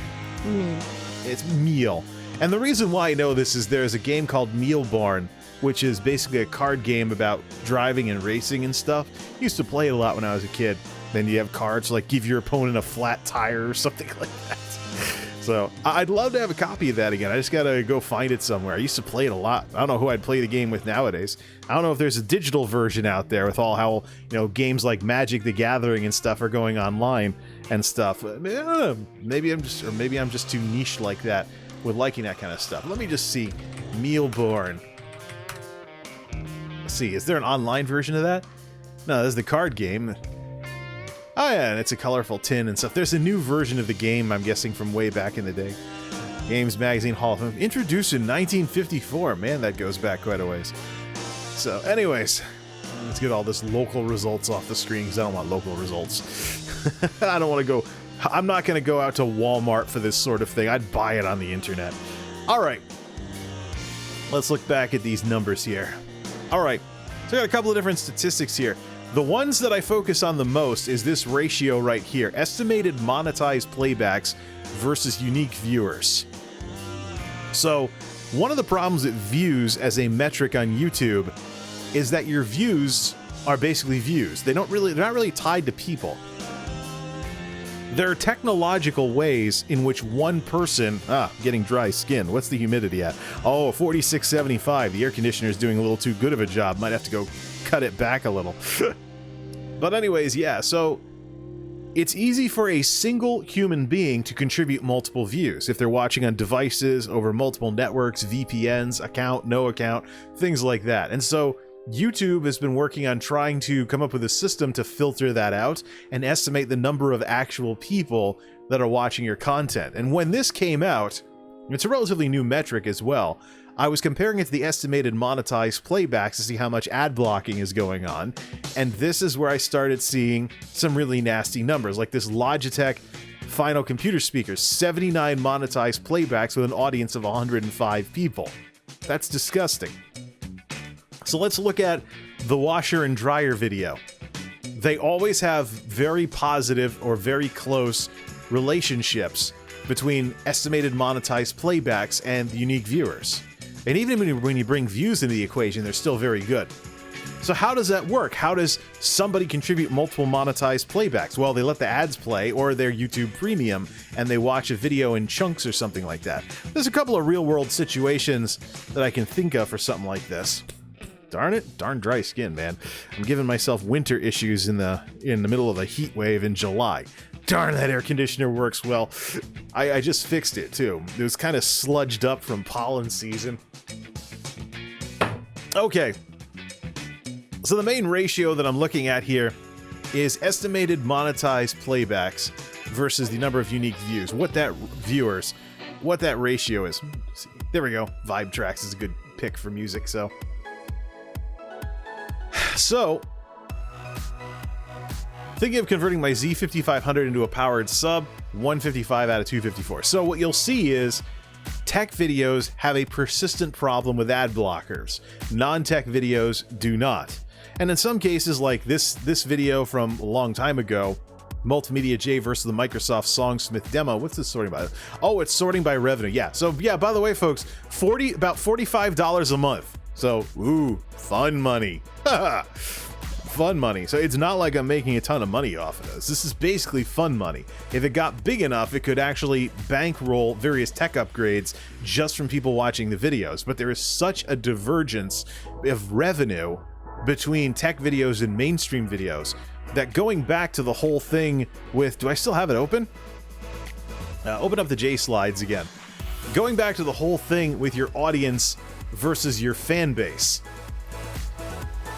It's meal. And the reason why I know this is there's a game called Mealborn, which is basically a card game about driving and racing and stuff. Used to play it a lot when I was a kid. Then you have cards like give your opponent a flat tire or something like that. So I'd love to have a copy of that again. I just gotta go find it somewhere. I used to play it a lot. I don't know who I'd play the game with nowadays. I don't know if there's a digital version out there with all how, games like Magic the Gathering and stuff are going online and stuff. Maybe I'm just too niche like that with liking that kind of stuff. Let me just see. Mealborn. Let's see, is there an online version of that? No, there's the card game. Oh yeah, and it's a colorful tin and stuff. There's a new version of the game, I'm guessing, from way back in the day. Games Magazine Hall of Fame. Introduced in 1954. Man, that goes back quite a ways. So, anyways, let's get all this local results off the screen, because I don't want local results. I don't want to go... I'm not going to go out to Walmart for this sort of thing. I'd buy it on the internet. Alright. Let's look back at these numbers here. Alright. So I got a couple of different statistics here. The ones that I focus on the most is this ratio right here. Estimated monetized playbacks versus unique viewers. So, one of the problems with views as a metric on YouTube is that your views are basically views. They're not really tied to people. There are technological ways in which one person... getting dry skin. What's the humidity at? Oh, 4675. The air conditioner is doing a little too good of a job. Might have to go cut it back a little. But anyways, yeah, so it's easy for a single human being to contribute multiple views if they're watching on devices over multiple networks, VPNs, account, no account, things like that. And so YouTube has been working on trying to come up with a system to filter that out and estimate the number of actual people that are watching your content. And when this came out, it's a relatively new metric as well. I was comparing it to the estimated monetized playbacks to see how much ad blocking is going on, and this is where I started seeing some really nasty numbers, like this Logitech Final Computer Speakers, 79 monetized playbacks with an audience of 105 people. That's disgusting. So let's look at the washer and dryer video. They always have very positive or very close relationships between estimated monetized playbacks and unique viewers. And even when you bring views into the equation, they're still very good. So how does that work? How does somebody contribute multiple monetized playbacks? Well, they let the ads play, or they're YouTube Premium, and they watch a video in chunks or something like that. There's a couple of real-world situations that I can think of for something like this. Darn it, darn dry skin, man. I'm giving myself winter issues in the middle of a heat wave in July. Darn, that air conditioner works well. I just fixed it, too. It was kind of sludged up from pollen season. Okay. So the main ratio that I'm looking at here is estimated monetized playbacks versus the number of unique views. What that ratio is. There we go. Vibe Tracks is a good pick for music, so... thinking of converting my Z5500 into a powered sub, 155 out of 254. So what you'll see is tech videos have a persistent problem with ad blockers. Non-tech videos do not. And in some cases, like this video from a long time ago, MultimediaJay versus the Microsoft Songsmith demo. What's this sorting by? Oh, it's sorting by revenue. Yeah. So yeah, by the way, folks, about $45 a month. So, ooh, fun money. Fun money. So it's not like I'm making a ton of money off of this. This is basically fun money. If it got big enough, it could actually bankroll various tech upgrades just from people watching the videos. But there is such a divergence of revenue between tech videos and mainstream videos that going back to the whole thing with... Do I still have it open? Open up the J slides again. Going back to the whole thing with your audience versus your fan base.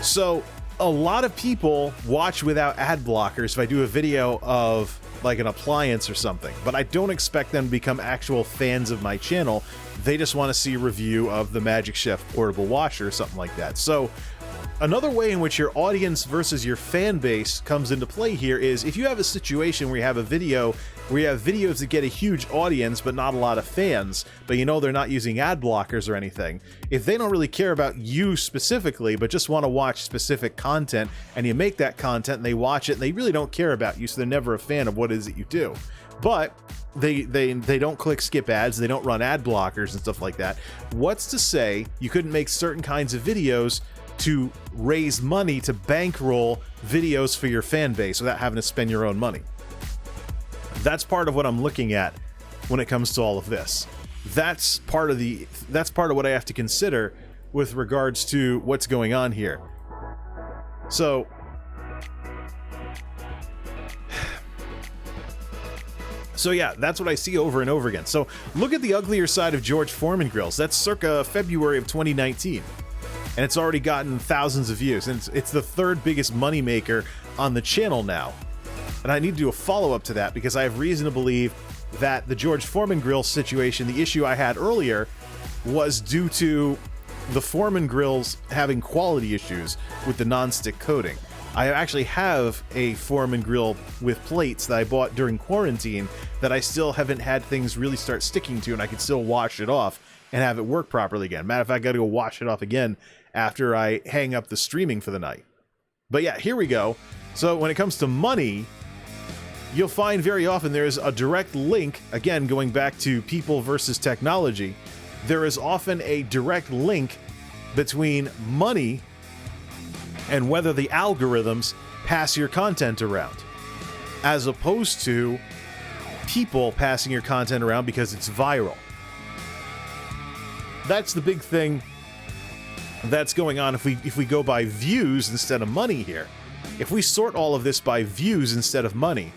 So a lot of people watch without ad blockers if I do a video of like an appliance or something, but I don't expect them to become actual fans of my channel. They just want to see a review of the Magic Chef portable washer or something like that. So another way in which your audience versus your fan base comes into play here is if you have a situation where you have a video where you have videos that get a huge audience but not a lot of fans, but you know they're not using ad blockers or anything. If they don't really care about you specifically but just want to watch specific content, and you make that content and they watch it and they really don't care about you, so they're never a fan of what it is that you do. But they don't click skip ads, they don't run ad blockers and stuff like that. What's to say you couldn't make certain kinds of videos to raise money to bankroll videos for your fan base without having to spend your own money? That's part of what I'm looking at when it comes to all of this. That's part of what I have to consider with regards to what's going on here. So yeah, that's what I see over and over again. So look at the uglier side of George Foreman grills. That's circa February of 2019. And it's already gotten thousands of views. And it's the third biggest moneymaker on the channel now. And I need to do a follow-up to that because I have reason to believe that the George Foreman grill situation, the issue I had earlier, was due to the Foreman grills having quality issues with the non-stick coating. I actually have a Foreman grill with plates that I bought during quarantine that I still haven't had things really start sticking to, and I can still wash it off and have it work properly again. Matter of fact, I gotta go wash it off again after I hang up the streaming for the night. But yeah, here we go. So when it comes to money, you'll find very often there's a direct link, again, going back to people versus technology, there is often a direct link between money and whether the algorithms pass your content around, as opposed to people passing your content around because it's viral. That's the big thing that's going on if we go by views instead of money here. If we sort all of this by views instead of money,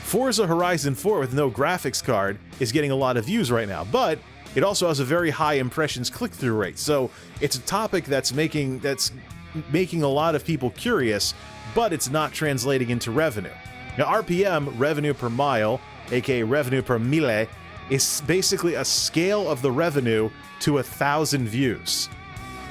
Forza Horizon 4 with no graphics card is getting a lot of views right now, but it also has a very high impressions click-through rate. So it's a topic that's making a lot of people curious, but it's not translating into revenue. Now, RPM, revenue per mile, aka revenue per mille, is basically a scale of the revenue to 1,000 views.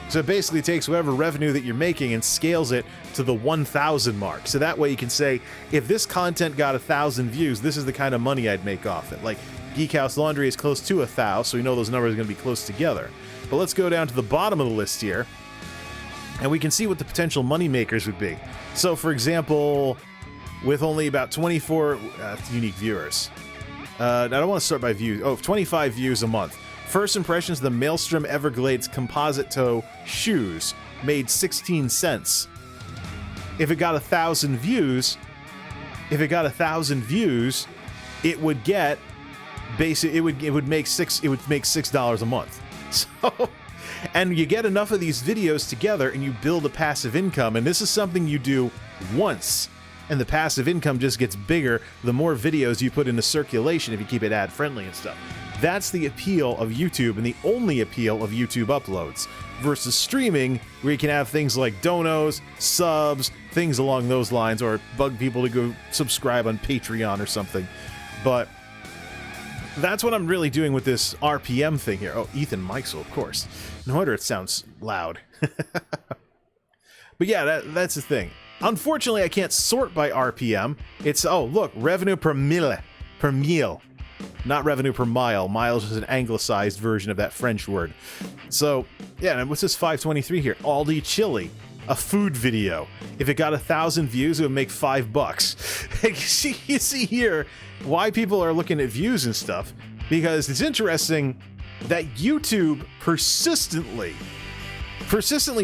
So it basically takes whatever revenue that you're making and scales it to the 1,000 mark. So that way you can say, if this content got 1,000 views, this is the kind of money I'd make off it. Like Geek House Laundry is close to 1,000, so we know those numbers are going to be close together. But let's go down to the bottom of the list here, and we can see what the potential money makers would be. So for example, with only about 24 unique viewers, I don't want to start by views. 25 views a month. First impressions of the Maelstrom Everglades composite toe shoes made 16 cents. If it got 1,000 views, it would get it would make $6 a month. So, and you get enough of these videos together and you build a passive income, and this is something you do once, and the passive income just gets bigger the more videos you put into circulation if you keep it ad friendly and stuff. That's the appeal of YouTube, and the only appeal of YouTube uploads, versus streaming, where you can have things like donos, subs, things along those lines, or bug people to go subscribe on Patreon or something. But that's what I'm really doing with this RPM thing here. Oh, Ethan Meixel, of course. No wonder it sounds loud. But yeah, that's the thing. Unfortunately, I can't sort by RPM. It's, oh, look, revenue per mille. Not revenue per mile. Miles is an anglicized version of that French word. So, yeah, and what's this 523 here? Aldi Chili, a food video. If it got 1,000 views, it would make $5. You see here why people are looking at views and stuff, because it's interesting that YouTube persistently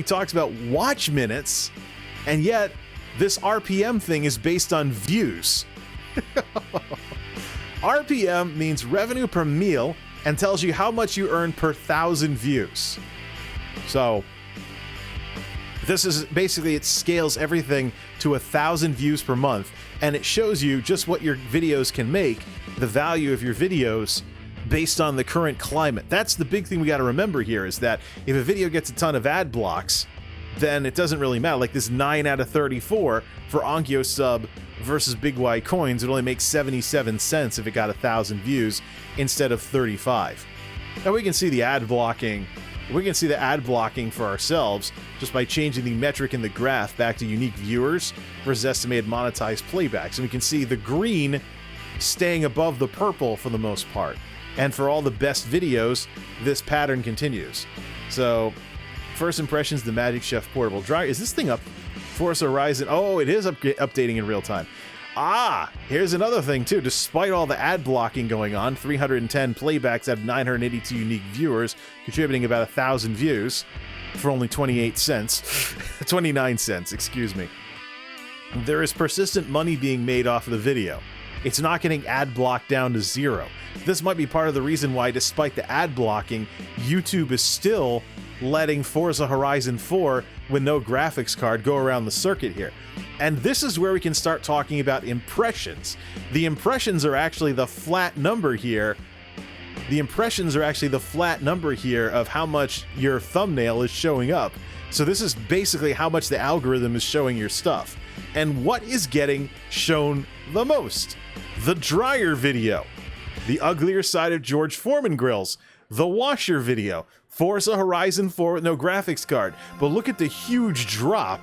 talks about watch minutes, and yet this RPM thing is based on views. RPM means revenue per meal and tells you how much you earn per 1,000 views. So this is basically, it scales everything to 1,000 views per month, and it shows you just what your videos can make, the value of your videos based on the current climate. That's the big thing we got to remember here, is that if a video gets a ton of ad blocks, then it doesn't really matter. Like this 9 out of 34 for Onkyo Sub versus Big Y Coins, it only makes 77 cents if it got 1,000 views instead of 35. Now we can see the ad blocking. We can see the ad blocking for ourselves just by changing the metric in the graph back to unique viewers versus estimated monetized playbacks. And we can see the green staying above the purple for the most part. And for all the best videos, this pattern continues. So, first impressions, the Magic Chef Portable Dryer. Is this thing up? Forza Horizon. Oh, it is updating in real time. Ah, here's another thing too. Despite all the ad blocking going on, 310 playbacks out of 982 unique viewers, contributing about 1,000 views for only 28 cents. 29 cents, excuse me. There is persistent money being made off of the video. It's not getting ad blocked down to 0. This might be part of the reason why, despite the ad blocking, YouTube is still letting Forza Horizon 4 with no graphics card go around the circuit here. And this is where we can start talking about impressions. The impressions are actually the flat number here. The impressions are actually the flat number here of how much your thumbnail is showing up. So this is basically how much the algorithm is showing your stuff. And what is getting shown the most? The dryer video, the uglier side of George Foreman grills, the washer video, Forza Horizon 4 with no graphics card. But look at the huge drop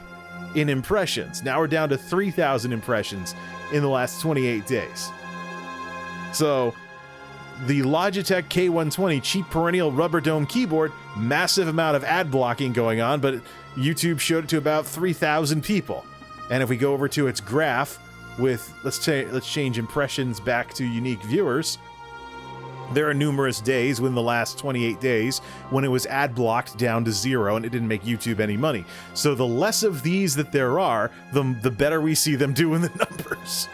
in impressions. Now we're down to 3,000 impressions in the last 28 days. So the Logitech K120 cheap perennial rubber dome keyboard, massive amount of ad blocking going on, but YouTube showed it to about 3,000 people. And if we go over to its graph with, let's change impressions back to unique viewers, there are numerous days within the last 28 days when it was ad blocked down to 0 and it didn't make YouTube any money. So the less of these that there are, the better we see them do in the numbers.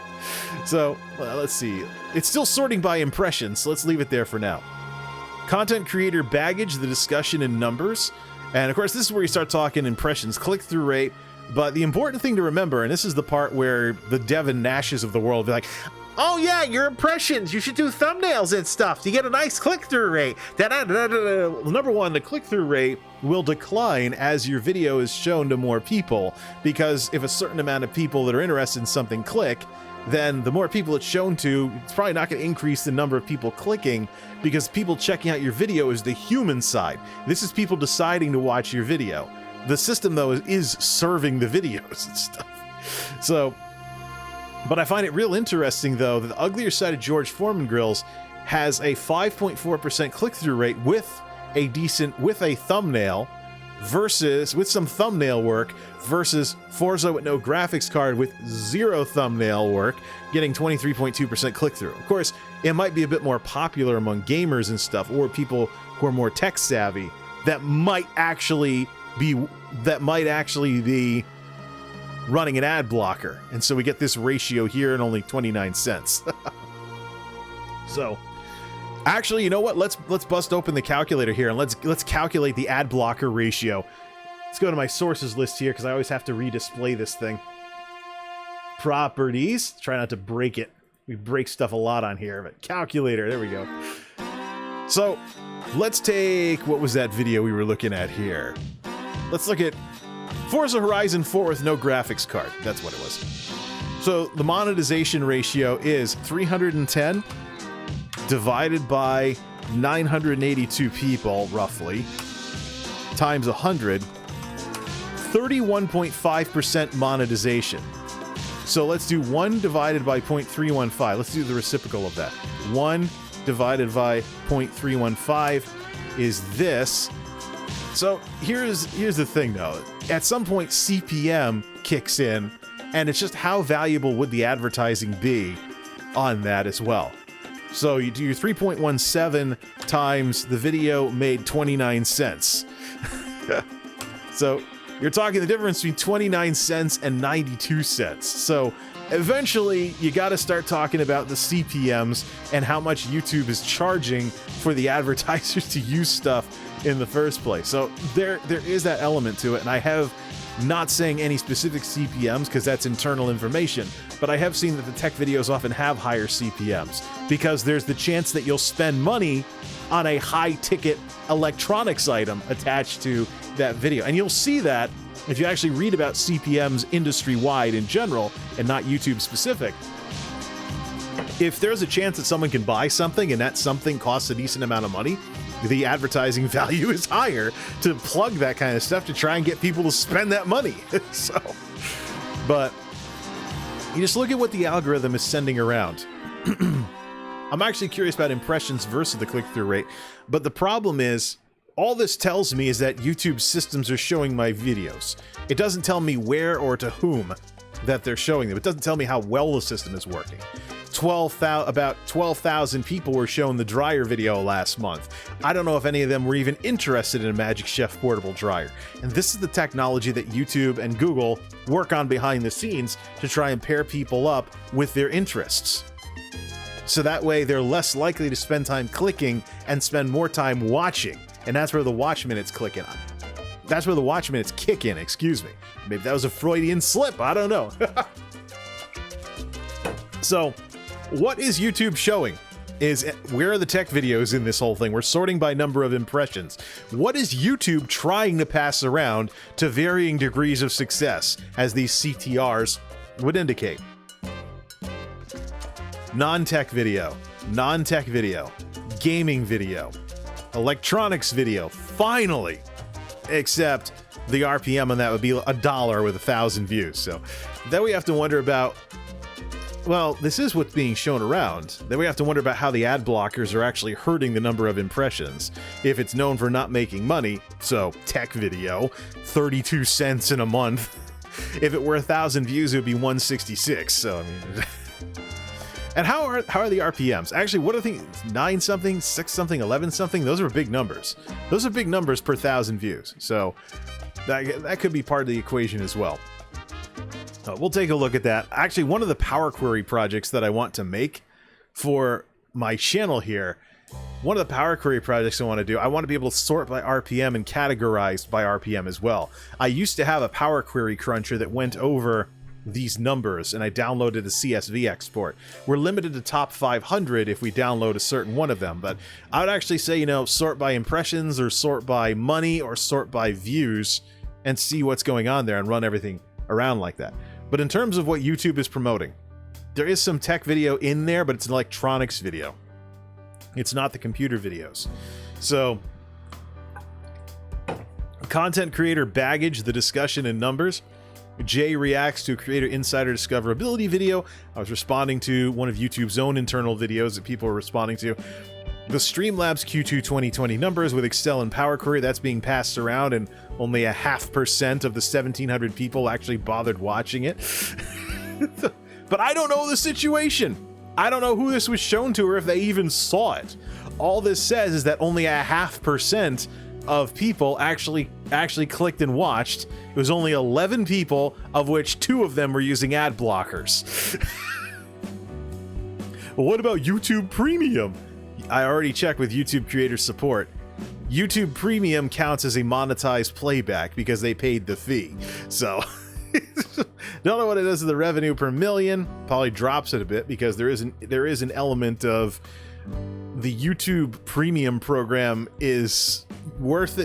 So, well, let's see. It's still sorting by impressions, so let's leave it there for now. Content creator baggage, the discussion in numbers. And of course, this is where you start talking impressions, click-through rate. But the important thing to remember, and this is the part where the Devin Nashes of the world be like, oh yeah, your impressions, you should do thumbnails and stuff to get a nice click-through rate. Number one, the click-through rate will decline as your video is shown to more people, because if a certain amount of people that are interested in something click, then the more people it's shown to, it's probably not going to increase the number of people clicking, because people checking out your video is the human side. This is people deciding to watch your video. The system, though, is serving the videos and stuff. So, but I find it real interesting, though, that the uglier side of George Foreman grills has a 5.4% click-through rate with a thumbnail versus, with some thumbnail work, versus Forza with no graphics card with 0 thumbnail work, getting 23.2% click-through. Of course, it might be a bit more popular among gamers and stuff, or people who are more tech-savvy, that might actually be running an ad blocker, and so we get this ratio here and only 29 cents. So actually, you know what, let's bust open the calculator here and let's calculate the ad blocker ratio. Let's go to my sources list here, because I always have to redisplay this thing. Properties, try not to break it. We break stuff a lot on here, but calculator, there we go. So let's take, what was that video we were looking at here? Let's look at Forza Horizon 4 with no graphics card. That's what it was. So the monetization ratio is 310 divided by 982 people, roughly, times 100, 31.5% monetization. So let's do 1 divided by 0.315. Let's do the reciprocal of that. 1 divided by 0.315 is this. So here's the thing, though. At some point, CPM kicks in, and it's just how valuable would the advertising be on that as well. So you do your 3.17 times the video made 29 cents. So you're talking the difference between 29 cents and 92 cents. So eventually, you got to start talking about the CPMs and how much YouTube is charging for the advertisers to use stuff in the first place. So there is that element to it, and I have not saying any specific CPMs because that's internal information, but I have seen that the tech videos often have higher CPMs because there's the chance that you'll spend money on a high-ticket electronics item attached to that video. And you'll see that if you actually read about CPMs industry-wide in general and not YouTube specific, if there's a chance that someone can buy something and that something costs a decent amount of money, the advertising value is higher to plug that kind of stuff to try and get people to spend that money. But you just look at what the algorithm is sending around. I'm actually curious about impressions versus the click-through rate, but the problem is, all this tells me is that YouTube systems are showing my videos. It doesn't tell me where or to whom that they're showing them. It doesn't tell me how well the system is working. About 12,000 people were shown the dryer video last month. I don't know if any of them were even interested in a Magic Chef portable dryer. And this is the technology that YouTube and Google work on behind the scenes to try and pair people up with their interests. So that way they're less likely to spend time clicking and spend more time watching. And that's where the watch minutes click in. That's where the watch minutes kick in, excuse me. Maybe that was a Freudian slip, I don't know. So, what is YouTube showing? Where are the tech videos in this whole thing? We're sorting by number of impressions. What is YouTube trying to pass around to varying degrees of success, as these CTRs would indicate? Non-tech video, gaming video, electronics video, finally! Except the RPM on that would be $1 with 1,000 views. So then we have to wonder about, well, this is what's being shown around. Then we have to wonder about how the ad blockers are actually hurting the number of impressions. If it's known for not making money, so tech video, 32 cents in a month. If it were 1,000 views, it would be 166. So I mean, and how are the RPMs? Actually, what are things? 9 something, 6 something, 11 something? Those are big numbers. Those are big numbers per 1,000 views. So that could be part of the equation as well. We'll take a look at that. Actually, one of the Power Query projects that I want to make for my channel here, one of the Power Query projects I want to be able to sort by RPM and categorize by RPM as well. I used to have a Power Query cruncher that went over these numbers, and I downloaded a CSV export. We're limited to top 500 if we download a certain one of them, but I would actually say, you know, sort by impressions or sort by money or sort by views and see what's going on there and run everything around like that. But in terms of what YouTube is promoting, there is some tech video in there, but it's an electronics video. It's not the computer videos. So, content creator baggage, the discussion in numbers. Jay reacts to a creator insider discoverability video. I was responding to one of YouTube's own internal videos that people were responding to. The Streamlabs Q2 2020 numbers with Excel and Power Query, that's being passed around, and only 0.5% of the 1,700 people actually bothered watching it. But I don't know the situation. I don't know who this was shown to or if they even saw it. All this says is that only 0.5% of people actually clicked and watched. It was only 11 people, of which 2 of them were using ad blockers. Well, what about YouTube Premium? I already checked with YouTube creator support. YouTube Premium counts as a monetized playback because they paid the fee. So, don't know what it does to the revenue per million. Probably drops it a bit because there is an element of the YouTube Premium program is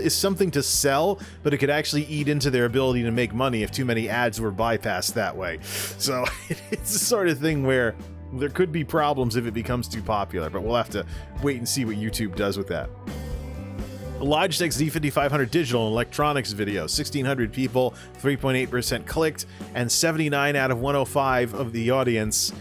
something to sell, but it could actually eat into their ability to make money if too many ads were bypassed that way. So it's the sort of thing where there could be problems if it becomes too popular, but we'll have to wait and see what YouTube does with that. Logitech Z5500 digital and electronics video, 1,600 people, 3.8% clicked, and 79 out of 105 of the audience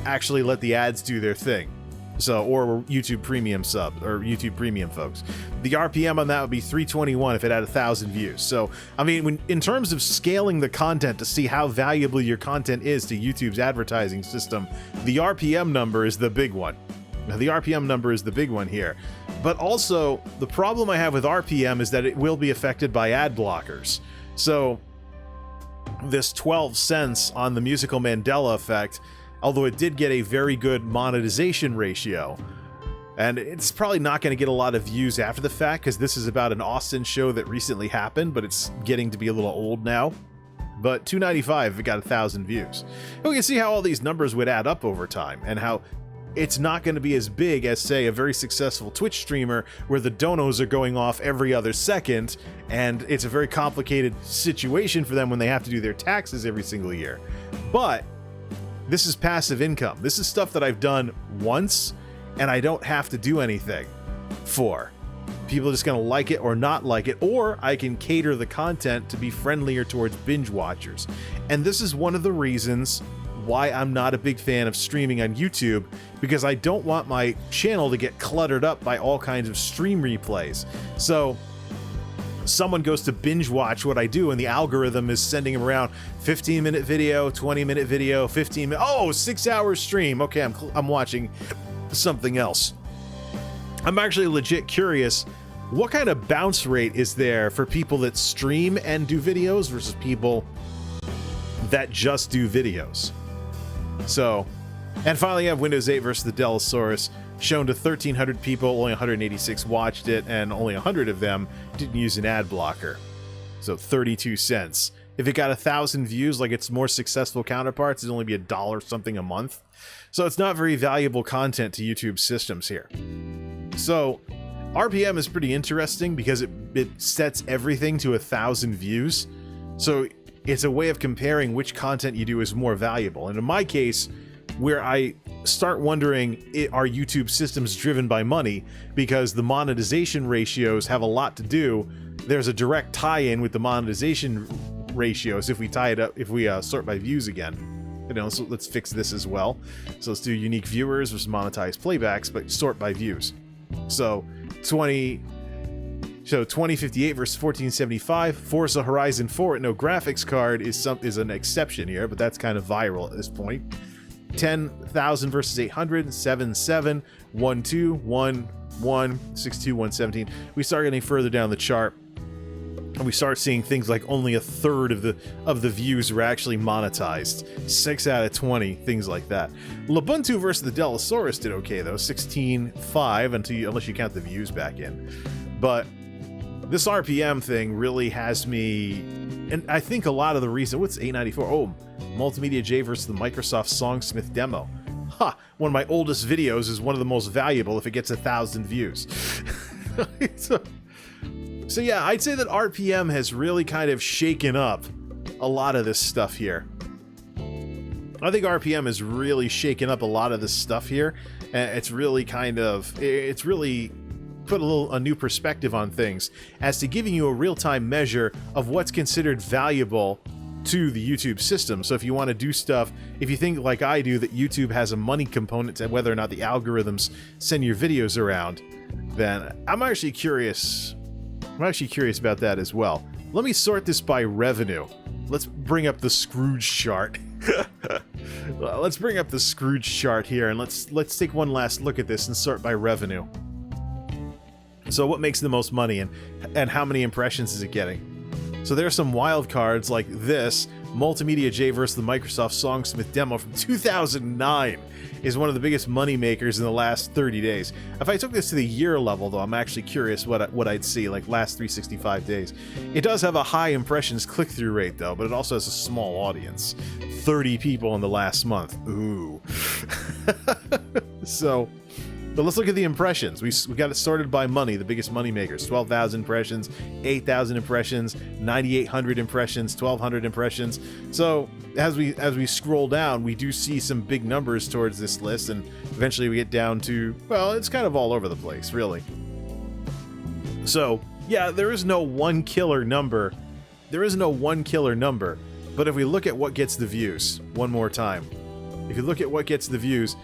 actually let the ads do their thing. So, or YouTube Premium sub, or YouTube Premium folks. The RPM on that would be 321 if it had 1,000 views. So, I mean, in terms of scaling the content to see how valuable your content is to YouTube's advertising system, the RPM number is the big one. Now, the RPM number is the big one here. But also, the problem I have with RPM is that it will be affected by ad blockers. So, this 12 cents on the musical Mandela effect, although it did get a very good monetization ratio, and it's probably not going to get a lot of views after the fact because this is about an Austin show that recently happened, but it's getting to be a little old now. But $2.95 if it got 1,000 views. And we can see how all these numbers would add up over time and how it's not going to be as big as, say, a very successful Twitch streamer where the donos are going off every other second, and it's a very complicated situation for them when they have to do their taxes every single year. But this is passive income. This is stuff that I've done once, and I don't have to do anything for. People are just going to like it or not like it, or I can cater the content to be friendlier towards binge watchers. And this is one of the reasons why I'm not a big fan of streaming on YouTube, because I don't want my channel to get cluttered up by all kinds of stream replays. So someone goes to binge watch what I do, and the algorithm is sending them around 15-minute video, 20-minute video, 15-minute, oh, 6-hour stream. Okay, I'm watching something else. I'm actually legit curious, what kind of bounce rate is there for people that stream and do videos versus people that just do videos? So, and finally I have Windows 8 versus the Dellasaurus, shown to 1,300 people, only 186 watched it, and only 100 of them didn't use an ad blocker. So 32 cents. If it got 1,000 views like its more successful counterparts, it'd only be $1 something a month. So it's not very valuable content to YouTube systems here. So RPM is pretty interesting because it sets everything to 1,000 views. So it's a way of comparing which content you do is more valuable. And in my case, where I start wondering, are YouTube systems driven by money? Because the monetization ratios have a lot to do. There's a direct tie-in with the monetization ratios if we tie it up, if we sort by views again. You know, so let's fix this as well. So let's do unique viewers versus monetized playbacks, but sort by views. So 2058 versus 1475. Forza Horizon 4 at no graphics card is an exception here, but that's kind of viral at this point. 10,000 versus 800, 77, 12, 1, 1, 62, 117. We start getting further down the chart, and we start seeing things like only a third of the views are actually monetized. 6 out of 20, things like that. Lubuntu versus the Dellasaurus did okay though, 16.5 unless you count the views back in. But this RPM thing really has me, and I think a lot of the reason, what's 894? Oh, MultimediaJay versus the Microsoft Songsmith demo. Ha! One of my oldest videos is one of the most valuable if it gets 1,000 views. So yeah, I'd say that RPM has really kind of shaken up a lot of this stuff here. I think RPM has really shaken up a lot of this stuff here. And it's really put a new perspective on things as to giving you a real-time measure of what's considered valuable to the YouTube system. So if you want to do stuff, if you think like I do that YouTube has a money component to whether or not the algorithms send your videos around, then I'm actually curious about that as well. Let me sort this by revenue. Let's bring up the Scrooge chart. Let's bring up the Scrooge chart here, and let's take one last look at this and sort by revenue. So what makes the most money, and how many impressions is it getting? So there are some wild cards like this. MultimediaJay versus the Microsoft Songsmith demo from 2009 is one of the biggest money makers in the last 30 days. If I took this to the year level, though, I'm actually curious what I'd see, like last 365 days. It does have a high impressions click-through rate, though, but it also has a small audience. 30 people in the last month. Ooh. So, but let's look at the impressions. We got it sorted by money, the biggest money makers. 12,000 impressions, 8,000 impressions, 9,800 impressions, 1,200 impressions. So as we scroll down, we do see some big numbers towards this list, and eventually we get down to, well, it's kind of all over the place, really. So yeah, there is no one killer number. There is no one killer number. But if we look at what gets the views, one more time, if you look at what gets the views,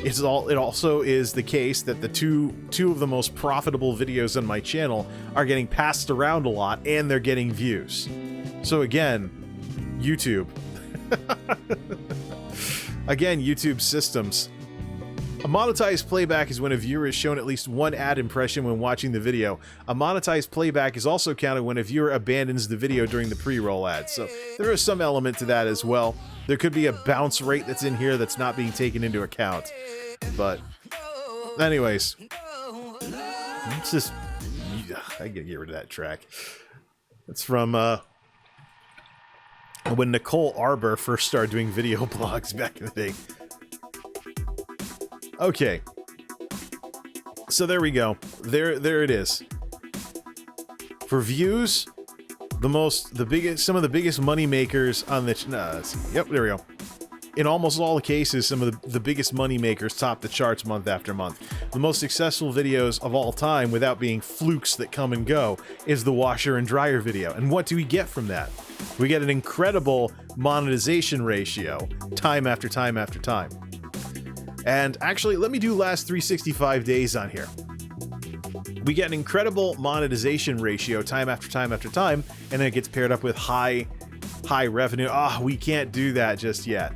it also is the case that the two of the most profitable videos on my channel are getting passed around a lot, and they're getting views. So again, YouTube. Again, YouTube systems. A monetized playback is when a viewer is shown at least one ad impression when watching the video. A monetized playback is also counted when a viewer abandons the video during the pre-roll ad. So there is some element to that as well. There could be a bounce rate that's in here that's not being taken into account. But anyways, it's just, I gotta get rid of that track. It's from when Nicole Arbor first started doing video blogs back in the day. Okay. So there we go. There it is. For views, some of the biggest money makers on the yep, there we go. In almost all the cases, some of the biggest money makers top the charts month after month. The most successful videos of all time, without being flukes that come and go, is the washer and dryer video. And what do we get from that? We get an incredible monetization ratio, time after time after time. And actually, let me do last 365 days on here. We get an incredible monetization ratio, time after time after time, and then it gets paired up with high revenue. We can't do that just yet.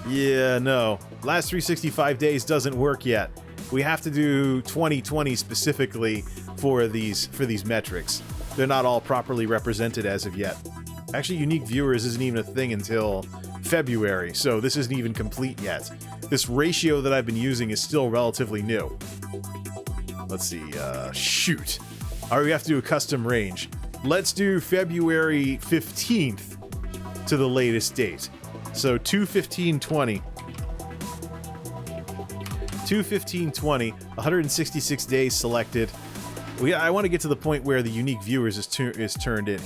Yeah, no. Last 365 days doesn't work yet. We have to do 2020 specifically for these metrics. They're not all properly represented as of yet. Actually, unique viewers isn't even a thing until February, so this isn't even complete yet. This ratio that I've been using is still relatively new. Let's see, shoot. All right, we have to do a custom range. Let's do February 15th to the latest date. So 2/15/20. 2/15/20, 166 days selected. I want to get to the point where the unique viewers is turned in.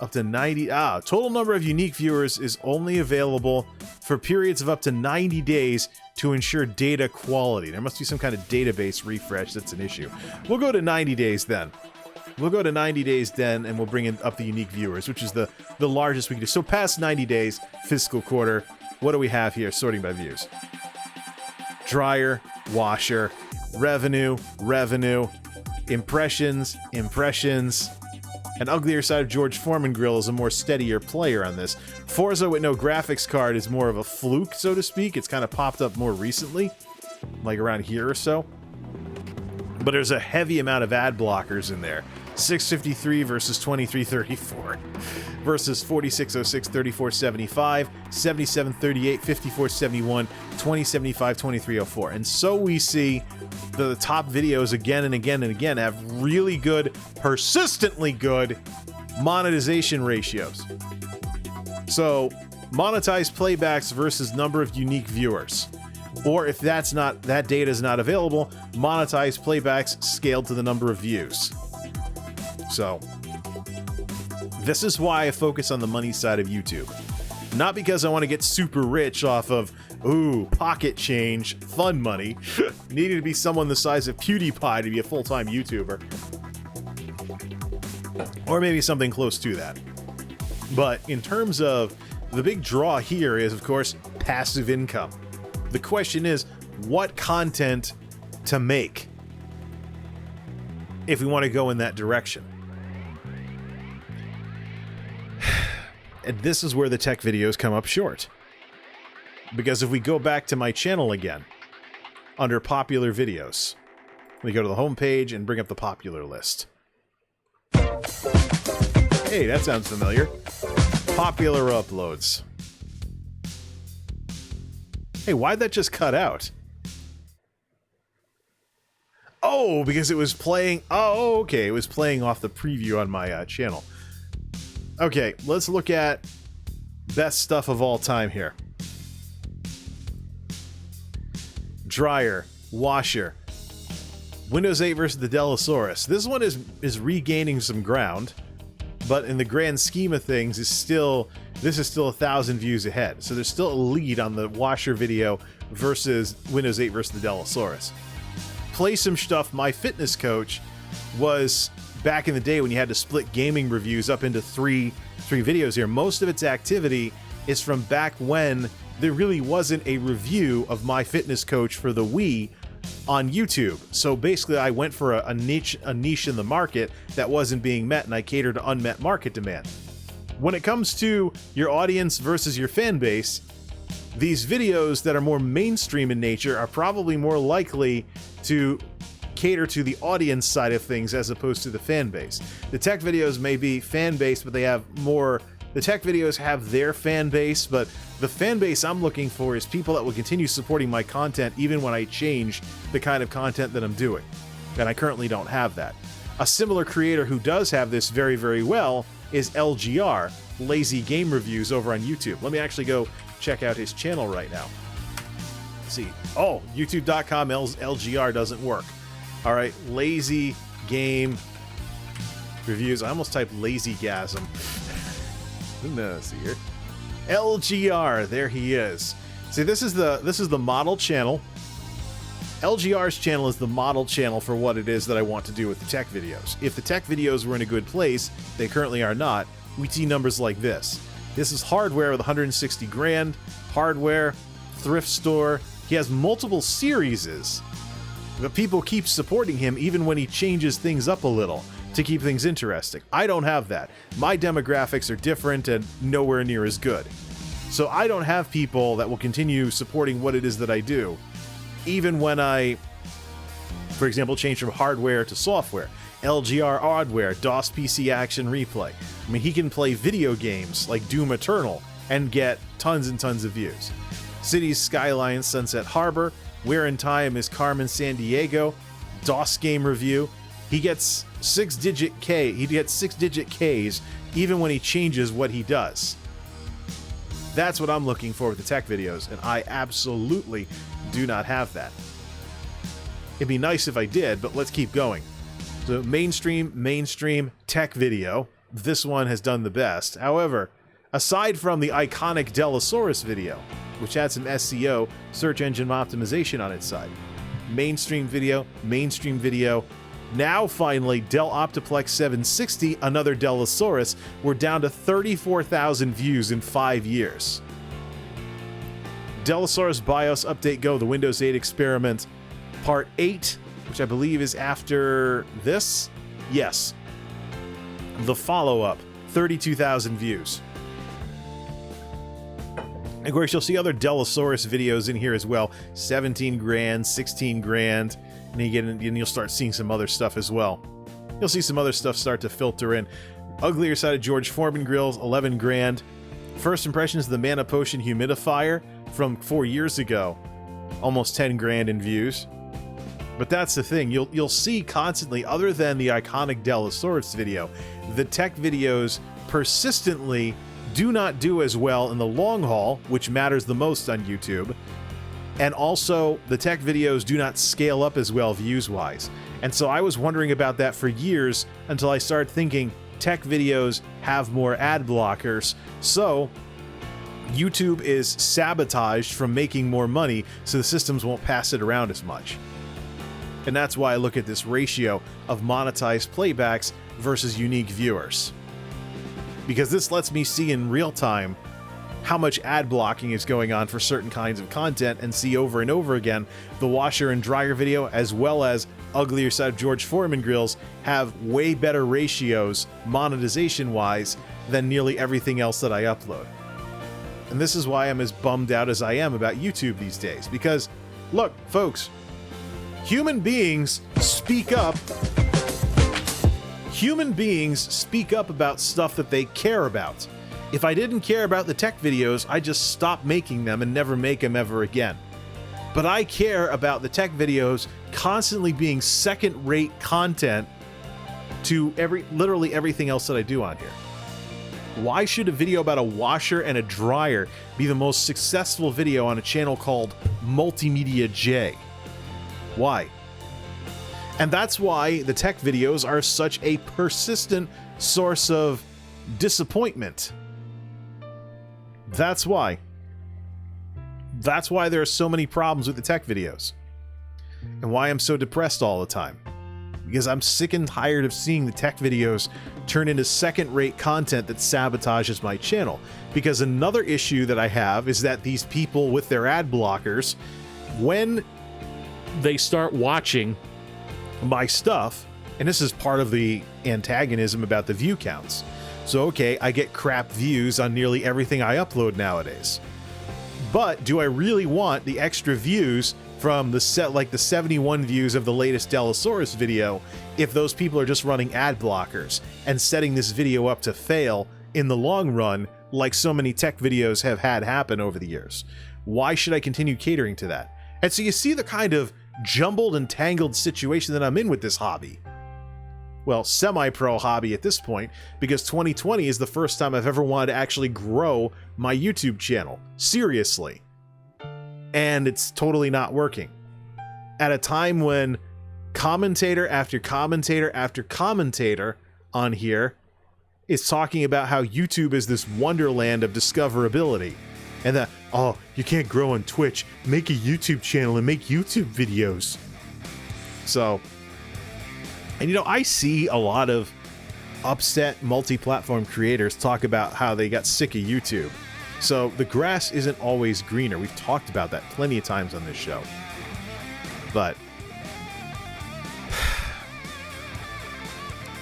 Up to 90. Total number of unique viewers is only available for periods of up to 90 days to ensure data quality. There must be some kind of database refresh that's an issue. We'll go to 90 days then. We'll go to 90 days then, and we'll bring in up the unique viewers, which is the largest we can do. So past 90 days, fiscal quarter, what do we have here? Sorting by views. Dryer, washer, revenue, impressions. An uglier side of George Foreman grill is a more steadier player on this. Forza with no graphics card is more of a fluke, so to speak. It's kind of popped up more recently, like around here or so. But there's a heavy amount of ad blockers in there. 653 versus 2334 versus 4606, 3475, 7738, 5471, 2075, 2304. And so we see the top videos again and again and again have really good, persistently good monetization ratios. So monetized playbacks versus number of unique viewers. Or if that data is not available, monetized playbacks scaled to the number of views. So this is why I focus on the money side of YouTube. Not because I want to get super rich off of, pocket change, fun money. Needed to be someone the size of PewDiePie to be a full-time YouTuber. Or maybe something close to that. But in terms of the big draw here is, of course, passive income. The question is, what content to make if we want to go in that direction? And this is where the tech videos come up short. Because if we go back to my channel again, under popular videos, we go to the home page and bring up the popular list. Hey, that sounds familiar. Popular uploads. Hey, why'd that just cut out? Oh, because it was playing... Oh, okay, it was playing off the preview on my channel. Okay, let's look at best stuff of all time here. Dryer, washer, Windows 8 versus the Dellasaurus. This one is regaining some ground, but in the grand scheme of things, this is still 1,000 views ahead. So there's still a lead on the washer video versus Windows 8 versus the Dellasaurus. Play some stuff. My fitness coach was back in the day when you had to split gaming reviews up into three videos here. Most of its activity is from back when there really wasn't a review of My Fitness Coach for the Wii on YouTube. So basically I went for a niche in the market that wasn't being met, and I catered to unmet market demand. When it comes to your audience versus your fan base, these videos that are more mainstream in nature are probably more likely to cater to the audience side of things as opposed to the fan base. The tech videos may be fan base, but they have more... The tech videos have their fan base, but the fan base I'm looking for is people that will continue supporting my content even when I change the kind of content that I'm doing. And I currently don't have that. A similar creator who does have this very, very well is LGR, Lazy Game Reviews, over on YouTube. Let me actually go check out his channel right now. Let's see. Oh, youtube.com LGR doesn't work. All right, lazy game reviews. I almost typed lazygasm. Let's see here. LGR, there he is. See, this is the model channel. LGR's channel is the model channel for what it is that I want to do with the tech videos. If the tech videos were in a good place, they currently are not, we'd see numbers like this. This is hardware with 160 grand, hardware, thrift store. He has multiple series, but people keep supporting him even when he changes things up a little to keep things interesting. I don't have that. My demographics are different and nowhere near as good. So I don't have people that will continue supporting what it is that I do, even when I, for example, change from hardware to software. LGR hardware, DOS PC Action Replay. I mean, he can play video games like Doom Eternal and get tons and tons of views. Cities Skylines Sunset Harbor, Where in Time is Carmen San Diego, DOS game review. He gets 6-digit K. He gets 6-digit Ks even when he changes what he does. That's what I'm looking for with the tech videos, and I absolutely do not have that. It'd be nice if I did, but let's keep going. So mainstream tech video. This one has done the best. However, aside from the iconic Dellasaurus video, which had some SEO, search engine optimization on its side. Mainstream video. Now finally, Dell Optiplex 760, another Dellasaurus, we're down to 34,000 views in 5 years. Dellasaurus BIOS Update Go, the Windows 8 experiment, Part 8, which I believe is after this? Yes. The follow-up, 32,000 views. And of course, you'll see other Dellasaurus videos in here as well. 17 grand, 16 grand, and you'll start seeing some other stuff as well. You'll see some other stuff start to filter in. Uglier Side of George Foreman grills, 11 grand. First impressions of the Mana Potion humidifier from 4 years ago, almost 10 grand in views. But that's the thing, you'll see constantly, other than the iconic Dellasaurus video, the tech videos persistently do not do as well in the long haul, which matters the most on YouTube. And also, the tech videos do not scale up as well views-wise. And so I was wondering about that for years until I started thinking tech videos have more ad blockers. So YouTube is sabotaged from making more money, so the systems won't pass it around as much. And that's why I look at this ratio of monetized playbacks versus unique viewers. Because this lets me see in real time how much ad blocking is going on for certain kinds of content and see over and over again the washer and dryer video as well as Uglier Side of George Foreman grills have way better ratios monetization wise than nearly everything else that I upload. And this is why I'm as bummed out as I am about YouTube these days, because look folks, human beings speak up about stuff that they care about. If I didn't care about the tech videos, I'd just stop making them and never make them ever again. But I care about the tech videos constantly being second-rate content to literally everything else that I do on here. Why should a video about a washer and a dryer be the most successful video on a channel called MultimediaJay? Why? And that's why the tech videos are such a persistent source of disappointment. That's why. That's why there are so many problems with the tech videos. And why I'm so depressed all the time. Because I'm sick and tired of seeing the tech videos turn into second-rate content that sabotages my channel. Because another issue that I have is that these people with their ad blockers, when they start watching my stuff, and this is part of the antagonism about the view counts. So okay, I get crap views on nearly everything I upload nowadays. But do I really want the extra views from the 71 views of the latest Dellasaurus video if those people are just running ad blockers and setting this video up to fail in the long run, like so many tech videos have had happen over the years? Why should I continue catering to that? And so you see the kind of jumbled and tangled situation that I'm in with this hobby. Well, semi-pro hobby at this point, because 2020 is the first time I've ever wanted to actually grow my YouTube channel. Seriously. and it's totally not working. At a time when commentator after commentator after commentator on here is talking about how YouTube is this wonderland of discoverability, and that, oh, you can't grow on Twitch, make a YouTube channel and make YouTube videos. So, and I see a lot of upset multi-platform creators talk about how they got sick of YouTube. So the grass isn't always greener. We've talked about that plenty of times on this show. But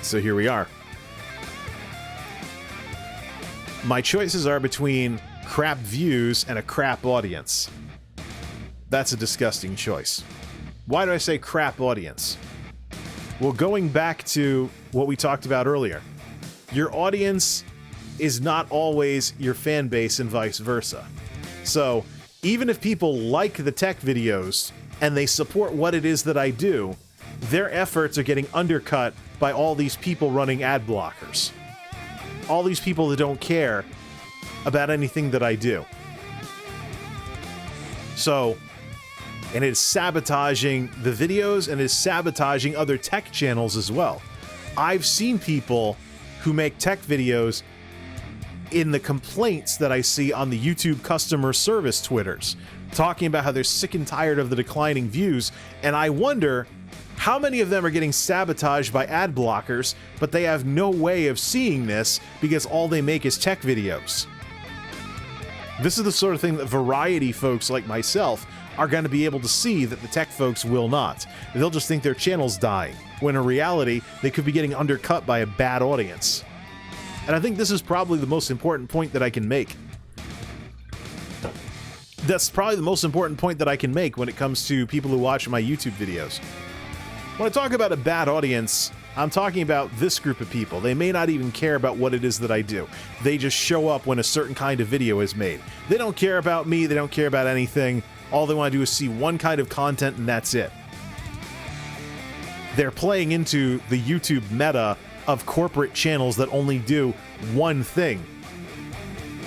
so here we are. My choices are between crap views and a crap audience. That's a disgusting choice. Why do I say crap audience? Well, going back to what we talked about earlier, your audience is not always your fan base and vice versa. So even if people like the tech videos and they support what it is that I do, their efforts are getting undercut by all these people running ad blockers. All these people that don't care about anything that I do. So, and it's sabotaging the videos and is sabotaging other tech channels as well. I've seen people who make tech videos in the complaints that I see on the YouTube customer service Twitters, talking about how they're sick and tired of the declining views, and I wonder how many of them are getting sabotaged by ad blockers, but they have no way of seeing this because all they make is tech videos. This is the sort of thing that variety folks like myself are going to be able to see that the tech folks will not. They'll just think their channel's dying, when in reality, they could be getting undercut by a bad audience. And I think this is probably the most important point that I can make. That's probably the most important point that I can make when it comes to people who watch my YouTube videos. When I talk about a bad audience, I'm talking about this group of people. They may not even care about what it is that I do. They just show up when a certain kind of video is made. They don't care about me. They don't care about anything. All they want to do is see one kind of content, and that's it. They're playing into the YouTube meta of corporate channels that only do one thing.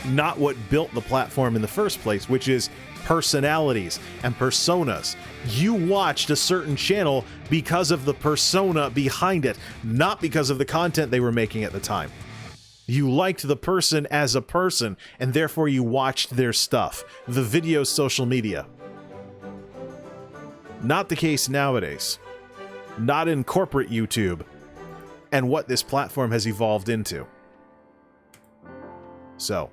Not what built the platform in the first place, which is personalities and personas. You watched a certain channel because of the persona behind it, not because of the content they were making at the time. You liked the person as a person, and therefore you watched their stuff, the video social media. Not the case nowadays. Not in corporate YouTube, and what this platform has evolved into. So,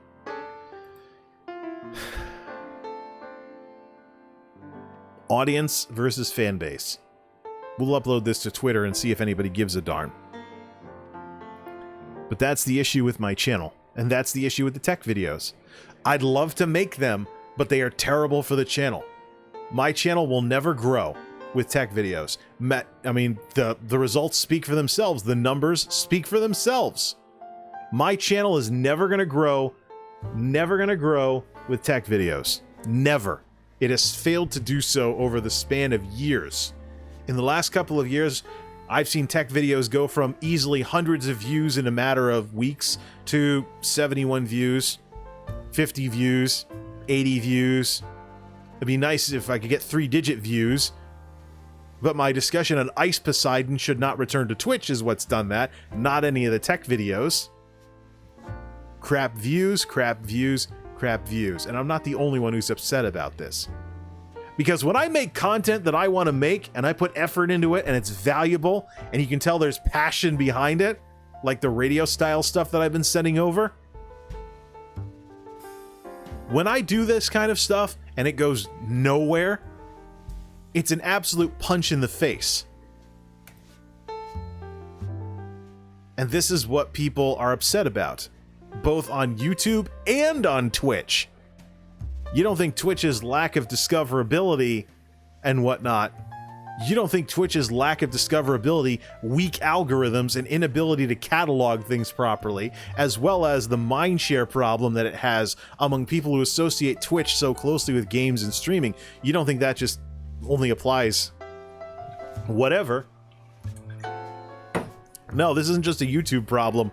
audience versus fan base. We'll upload this to Twitter and see if anybody gives a darn. But that's the issue with my channel, and that's the issue with the tech videos. I'd love to make them, but they are terrible for the channel. My channel will never grow with tech videos. I mean, the results speak for themselves. The numbers speak for themselves. My channel is never going to grow with tech videos. Never. It has failed to do so over the span of years. In the last couple of years, I've seen tech videos go from easily hundreds of views in a matter of weeks to 71 views, 50 views, 80 views. It'd be nice if I could get 3-digit views. But my discussion on Ice Poseidon should not return to Twitch is what's done that, not any of the tech videos. Crap views, crap views, crap views. And I'm not the only one who's upset about this. Because when I make content that I want to make, and I put effort into it, and it's valuable, and you can tell there's passion behind it, like the radio style stuff that I've been sending over. When I do this kind of stuff, and it goes nowhere, it's an absolute punch in the face. And this is what people are upset about, both on YouTube and on Twitch. You don't think Twitch's lack of discoverability and whatnot, you don't think Twitch's lack of discoverability, weak algorithms, and inability to catalog things properly, as well as the mindshare problem that it has among people who associate Twitch so closely with games and streaming, you don't think that just only applies whatever. No, this isn't just a YouTube problem.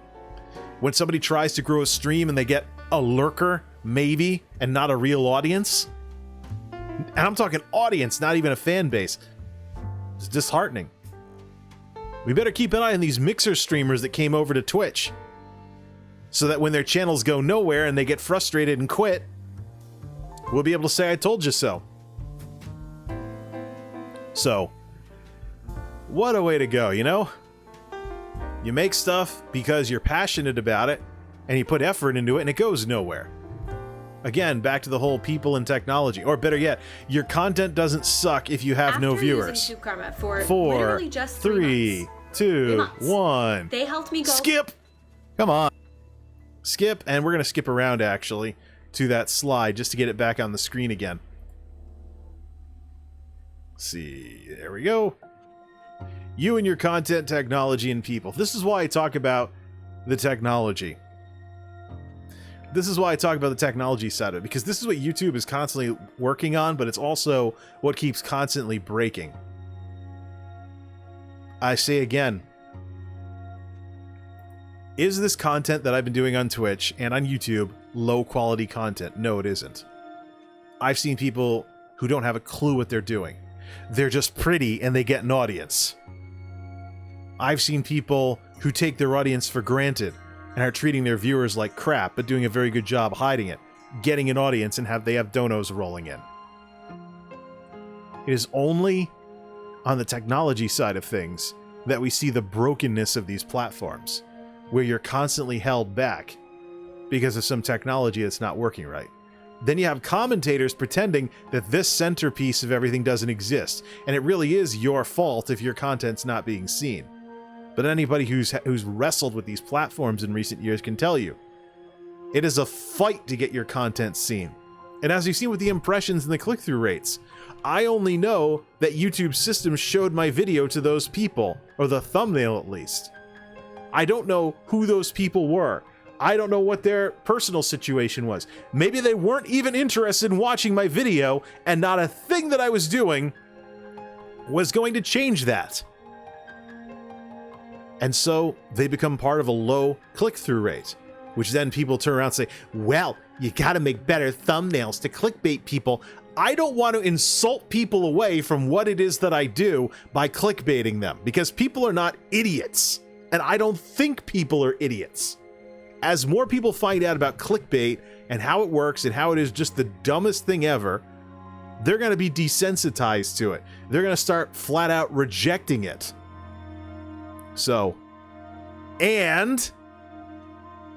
When somebody tries to grow a stream and they get a lurker, maybe, and not a real audience, And I'm talking audience, not even a fan base. It's disheartening. We better keep an eye on these Mixer streamers that came over to Twitch, so that when their channels go nowhere and they get frustrated and quit, we'll be able to say, I told you so. So, what a way to go, you know? You make stuff because you're passionate about it, and you put effort into it, and it goes nowhere. Again, back to the whole people and technology. Or better yet, your content doesn't suck if you have no viewers. Using Karma for 4, literally just 3, 2, 1. They helped me go. Skip! Come on. Skip, and we're going to skip around, actually, to that slide just to get it back on the screen again. Let's see. There we go. You and your content, technology, and people. This is why I talk about the technology. This is why I talk about the technology side of it, because this is what YouTube is constantly working on, but it's also what keeps constantly breaking. I say again, is this content that I've been doing on Twitch and on YouTube low quality content? No, it isn't. I've seen people who don't have a clue what they're doing. They're just pretty and they get an audience. I've seen people who take their audience for granted and are treating their viewers like crap, but doing a very good job hiding it, getting an audience, and they have donos rolling in. It is only on the technology side of things that we see the brokenness of these platforms, where you're constantly held back because of some technology that's not working right. Then you have commentators pretending that this centerpiece of everything doesn't exist, and it really is your fault if your content's not being seen. But anybody who's wrestled with these platforms in recent years can tell you, it is a fight to get your content seen. And as you've seen with the impressions and the click-through rates, I only know that YouTube's system showed my video to those people, or the thumbnail at least. I don't know who those people were. I don't know what their personal situation was. Maybe they weren't even interested in watching my video, and not a thing that I was doing was going to change that. And so they become part of a low click-through rate, which then people turn around and say, well, you gotta make better thumbnails to clickbait people. I don't want to insult people away from what it is that I do by clickbaiting them, because people are not idiots, and I don't think people are idiots. As more people find out about clickbait and how it works and how it is just the dumbest thing ever, they're going to be desensitized to it. They're going to start flat out rejecting it. So, and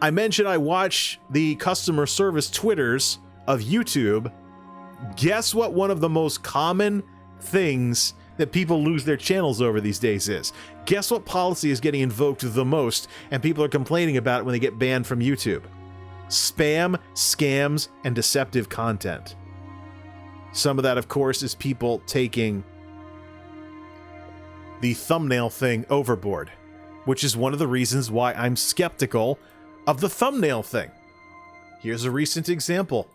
I mentioned I watch the customer service Twitters of YouTube. Guess what one of the most common things that people lose their channels over these days is? Guess what policy is getting invoked the most and people are complaining about it when they get banned from YouTube? Spam, scams, and deceptive content. Some of that, of course, is people taking the thumbnail thing overboard, which is one of the reasons why I'm skeptical of the thumbnail thing. Here's a recent example.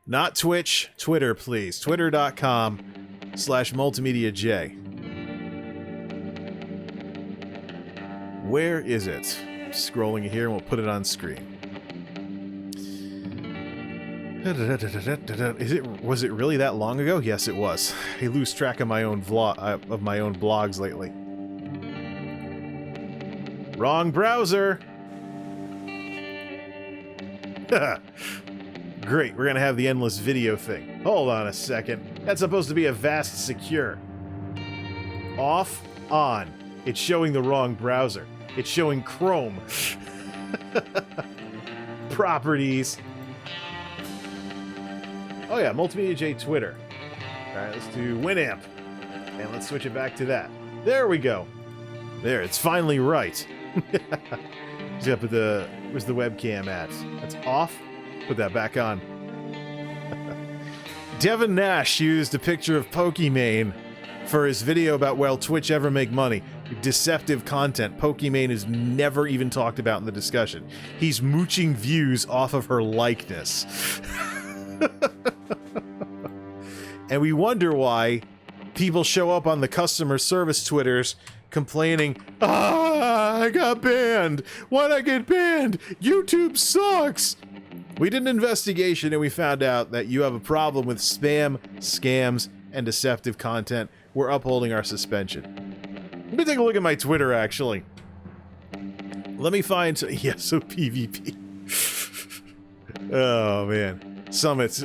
Not Twitch, Twitter, please. Twitter.com/MultimediaJay. Where is it? Scrolling here and we'll put it on screen. Was it really that long ago? Yes, it was. I lose track of my own blogs lately. Wrong browser. Great, we're gonna have the endless video thing. Hold on a second. That's supposed to be a vast secure. Off, on. It's showing the wrong browser. It's showing Chrome. Properties. Oh yeah, MultimediaJay Twitter. Alright, let's do Winamp. And let's switch it back to that. There we go. There, it's finally right. Just up at where's the webcam at? That's off. Put that back on. Devin Nash used a picture of Pokimane for his video about will Twitch ever make money. Deceptive content. Pokimane is never even talked about in the discussion. He's mooching views off of her likeness. And we wonder why people show up on the customer service Twitters complaining, I got banned. Why'd I get banned? YouTube sucks. We did an investigation and we found out that you have a problem with spam, scams, and deceptive content. We're upholding our suspension. Let me take a look at my Twitter, actually. Let me find... Yes, so PvP. Oh, man. Summit's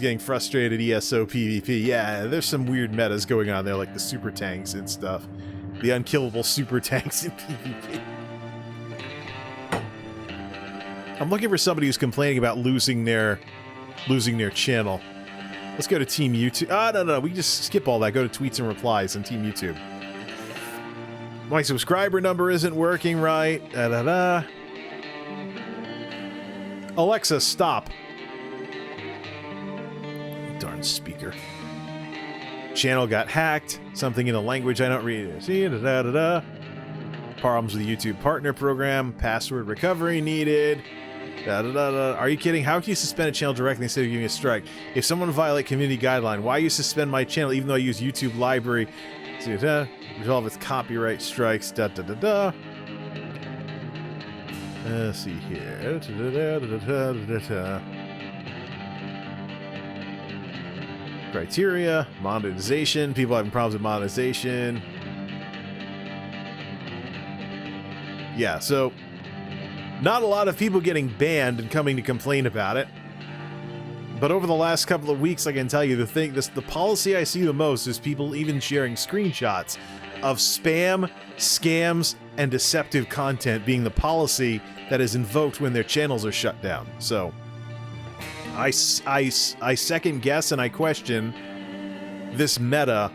getting frustrated, ESO PvP. Yeah, there's some weird metas going on there, like the super tanks and stuff. The unkillable super tanks in PvP. I'm looking for somebody who's complaining about losing their channel. Let's go to Team YouTube. No, we can just skip all that. Go to tweets and replies on Team YouTube. My subscriber number isn't working right. Alexa, stop. Darn speaker. Channel got hacked. Something in a language I don't read. See, Problems with the YouTube partner program. Password recovery needed. Are you kidding? How can you suspend a channel directly instead of giving a strike? If someone violate community guideline, why you suspend my channel even though I use YouTube library? Resolve its copyright strikes. Let's see here. Criteria, monetization. People having problems with monetization. Yeah, so not a lot of people getting banned and coming to complain about it. But over the last couple of weeks, I can tell you the policy I see the most is people even sharing screenshots of spam, scams, and deceptive content being the policy that is invoked when their channels are shut down. So I second guess and I question this meta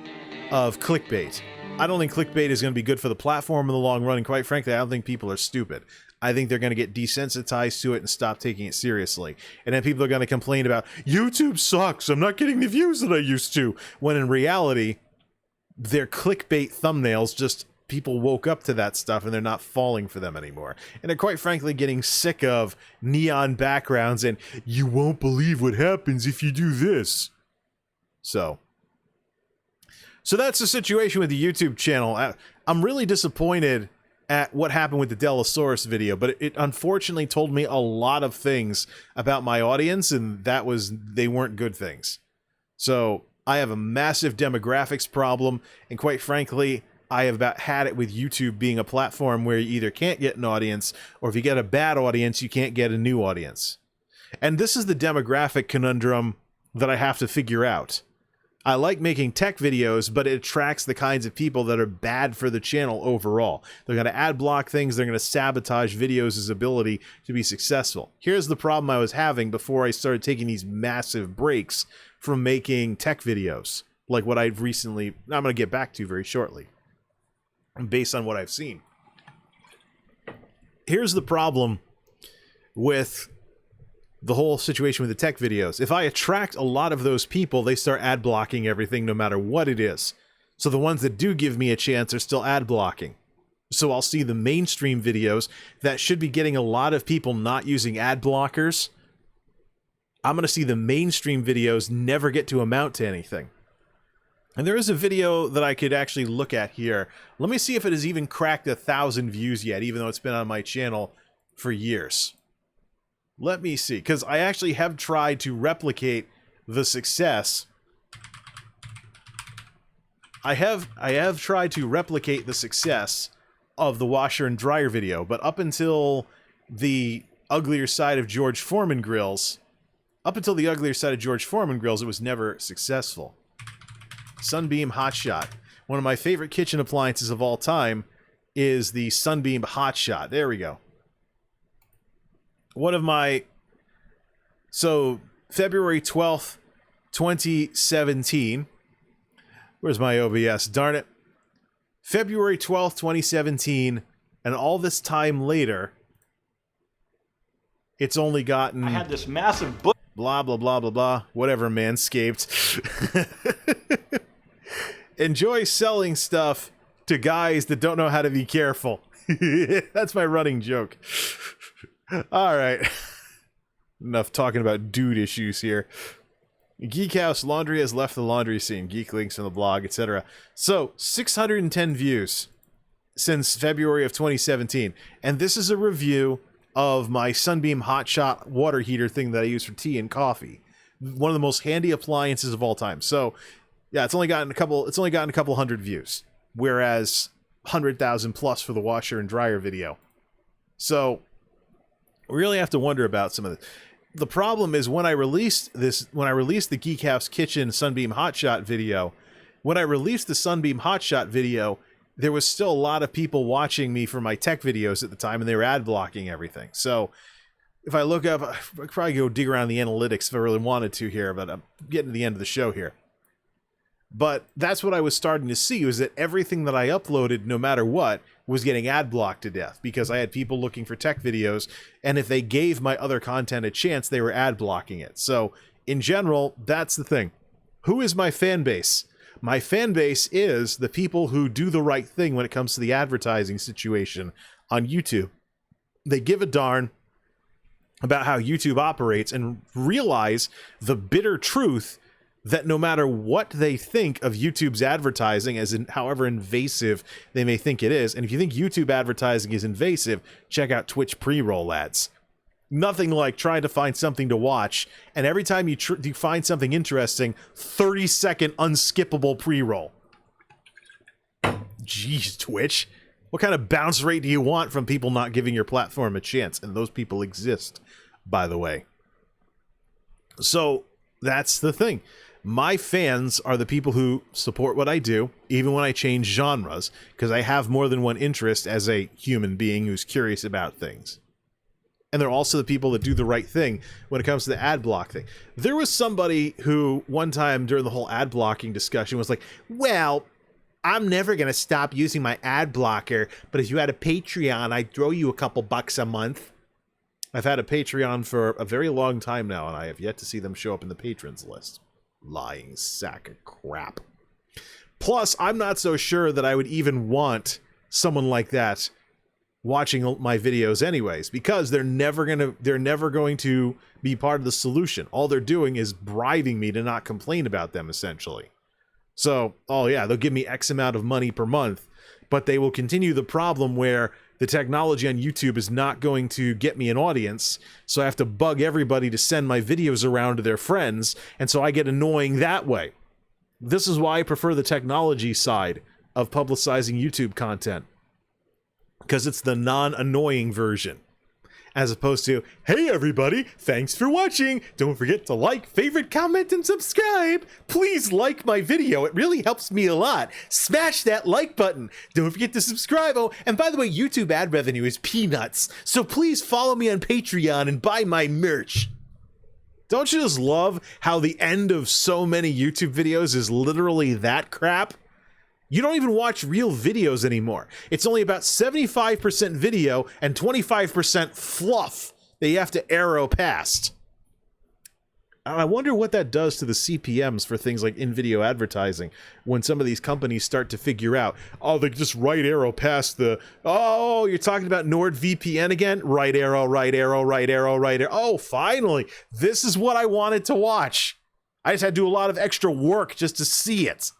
of clickbait. I don't think clickbait is going to be good for the platform in the long run, and quite frankly, I don't think people are stupid. I think they're going to get desensitized to it and stop taking it seriously. And then people are going to complain about, YouTube sucks, I'm not getting the views that I used to. When in reality, they're clickbait thumbnails, just people woke up to that stuff and they're not falling for them anymore. And they're quite frankly getting sick of neon backgrounds and, you won't believe what happens if you do this. So that's the situation with the YouTube channel. I'm really disappointed at what happened with the Dellasaurus video, but it unfortunately told me a lot of things about my audience, and they weren't good things. So I have a massive demographics problem, and quite frankly, I have about had it with YouTube being a platform where you either can't get an audience, or if you get a bad audience, you can't get a new audience. And this is the demographic conundrum that I have to figure out. I like making tech videos, but it attracts the kinds of people that are bad for the channel overall. They're going to ad block things, they're going to sabotage videos' ability to be successful. Here's the problem I was having before I started taking these massive breaks from making tech videos, like what I'm going to get back to very shortly, based on what I've seen. Here's the problem with the whole situation with the tech videos. If I attract a lot of those people, they start ad blocking everything no matter what it is. So the ones that do give me a chance are still ad blocking. So I'll see the mainstream videos that should be getting a lot of people not using ad blockers. I'm going to see the mainstream videos never get to amount to anything. And there is a video that I could actually look at here. Let me see if it has even cracked 1,000 views yet, even though it's been on my channel for years. Let me see, because I actually have tried to replicate the success. I have tried to replicate the success of the washer and dryer video, but up until the uglier side of George Foreman grills, it was never successful. Sunbeam Hotshot. One of my favorite kitchen appliances of all time is the Sunbeam Hotshot. There we go. February 12th, 2017. Where's my OBS? Darn it. February 12th, 2017, and all this time later, it's only gotten... I had this massive book. Blah, blah, blah, blah, blah. Whatever, Manscaped. Enjoy selling stuff to guys that don't know how to be careful. That's my running joke. All right. Enough talking about dude issues here. Geek House Laundry has left the laundry scene. Geek links from the blog, etc. So, 610 views since February of 2017. And this is a review of my Sunbeam Hotshot water heater thing that I use for tea and coffee. One of the most handy appliances of all time. So, yeah, it's only gotten a couple hundred views, whereas 100,000 plus for the washer and dryer video. So, we really have to wonder about some of this. The problem is when I released the Geek House Kitchen Sunbeam Hotshot video, there was still a lot of people watching me for my tech videos at the time, and they were ad blocking everything. So if I look up, I could probably go dig around the analytics if I really wanted to here, but I'm getting to the end of the show here. But that's what I was starting to see, was that everything that I uploaded, no matter what, was getting ad blocked to death, because I had people looking for tech videos, and if they gave my other content a chance, they were ad blocking it. So in general, that's the thing. Who is my fan base? My fan base is the people who do the right thing when it comes to the advertising situation on YouTube. They give a darn about how YouTube operates and realize the bitter truth that no matter what they think of YouTube's advertising, as in however invasive they may think it is, and if you think YouTube advertising is invasive, check out Twitch pre-roll ads. Nothing like trying to find something to watch, and every time you find something interesting, 30-second unskippable pre-roll. Jeez, Twitch. What kind of bounce rate do you want from people not giving your platform a chance? And those people exist, by the way. So, that's the thing. My fans are the people who support what I do, even when I change genres, because I have more than one interest as a human being who's curious about things. And they're also the people that do the right thing when it comes to the ad block thing. There was somebody who, one time during the whole ad blocking discussion, was like, well, I'm never going to stop using my ad blocker, but if you had a Patreon, I'd throw you a couple bucks a month. I've had a Patreon for a very long time now, and I have yet to see them show up in the patrons list. Lying sack of crap. Plus, I'm not so sure that I would even want someone like that watching my videos anyways, because they're never going to be part of the solution. All they're doing is bribing me to not complain about them, essentially. So, oh yeah, they'll give me X amount of money per month, but they will continue the problem where the technology on YouTube is not going to get me an audience, so I have to bug everybody to send my videos around to their friends, and so I get annoying that way. This is why I prefer the technology side of publicizing YouTube content, because it's the non-annoying version, as opposed to, hey everybody, thanks for watching, don't forget to like, favorite, comment, and subscribe. Please like my video, it really helps me a lot. Smash that like button, don't forget to subscribe. Oh, and by the way, YouTube ad revenue is peanuts, so please follow me on Patreon and buy my merch. Don't you just love how the end of so many YouTube videos is literally that crap? You don't even watch real videos anymore. It's only about 75% video and 25% fluff that you have to arrow past. And I wonder what that does to the CPMs for things like in-video advertising when some of these companies start to figure out, oh, they just right arrow past the, oh, you're talking about NordVPN again? Right arrow, right arrow, right arrow, right arrow. Oh, finally, this is what I wanted to watch. I just had to do a lot of extra work just to see it.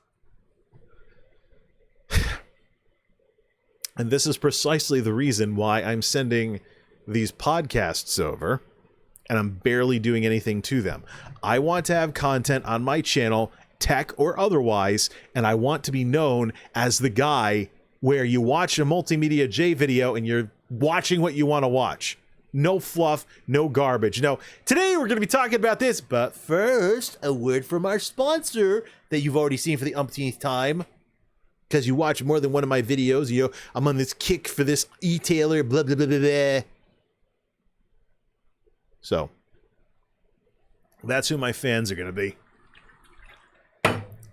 And this is precisely the reason why I'm sending these podcasts over, and I'm barely doing anything to them. I want to have content on my channel, tech or otherwise, and I want to be known as the guy where you watch a MultimediaJay video and you're watching what you want to watch. No fluff, no garbage. No, today we're going to be talking about this, but first, a word from our sponsor that you've already seen for the umpteenth time. Because you watch more than one of my videos, you know, I'm on this kick for this e-tailer, blah, blah, blah, blah, blah. So, that's who my fans are going to be.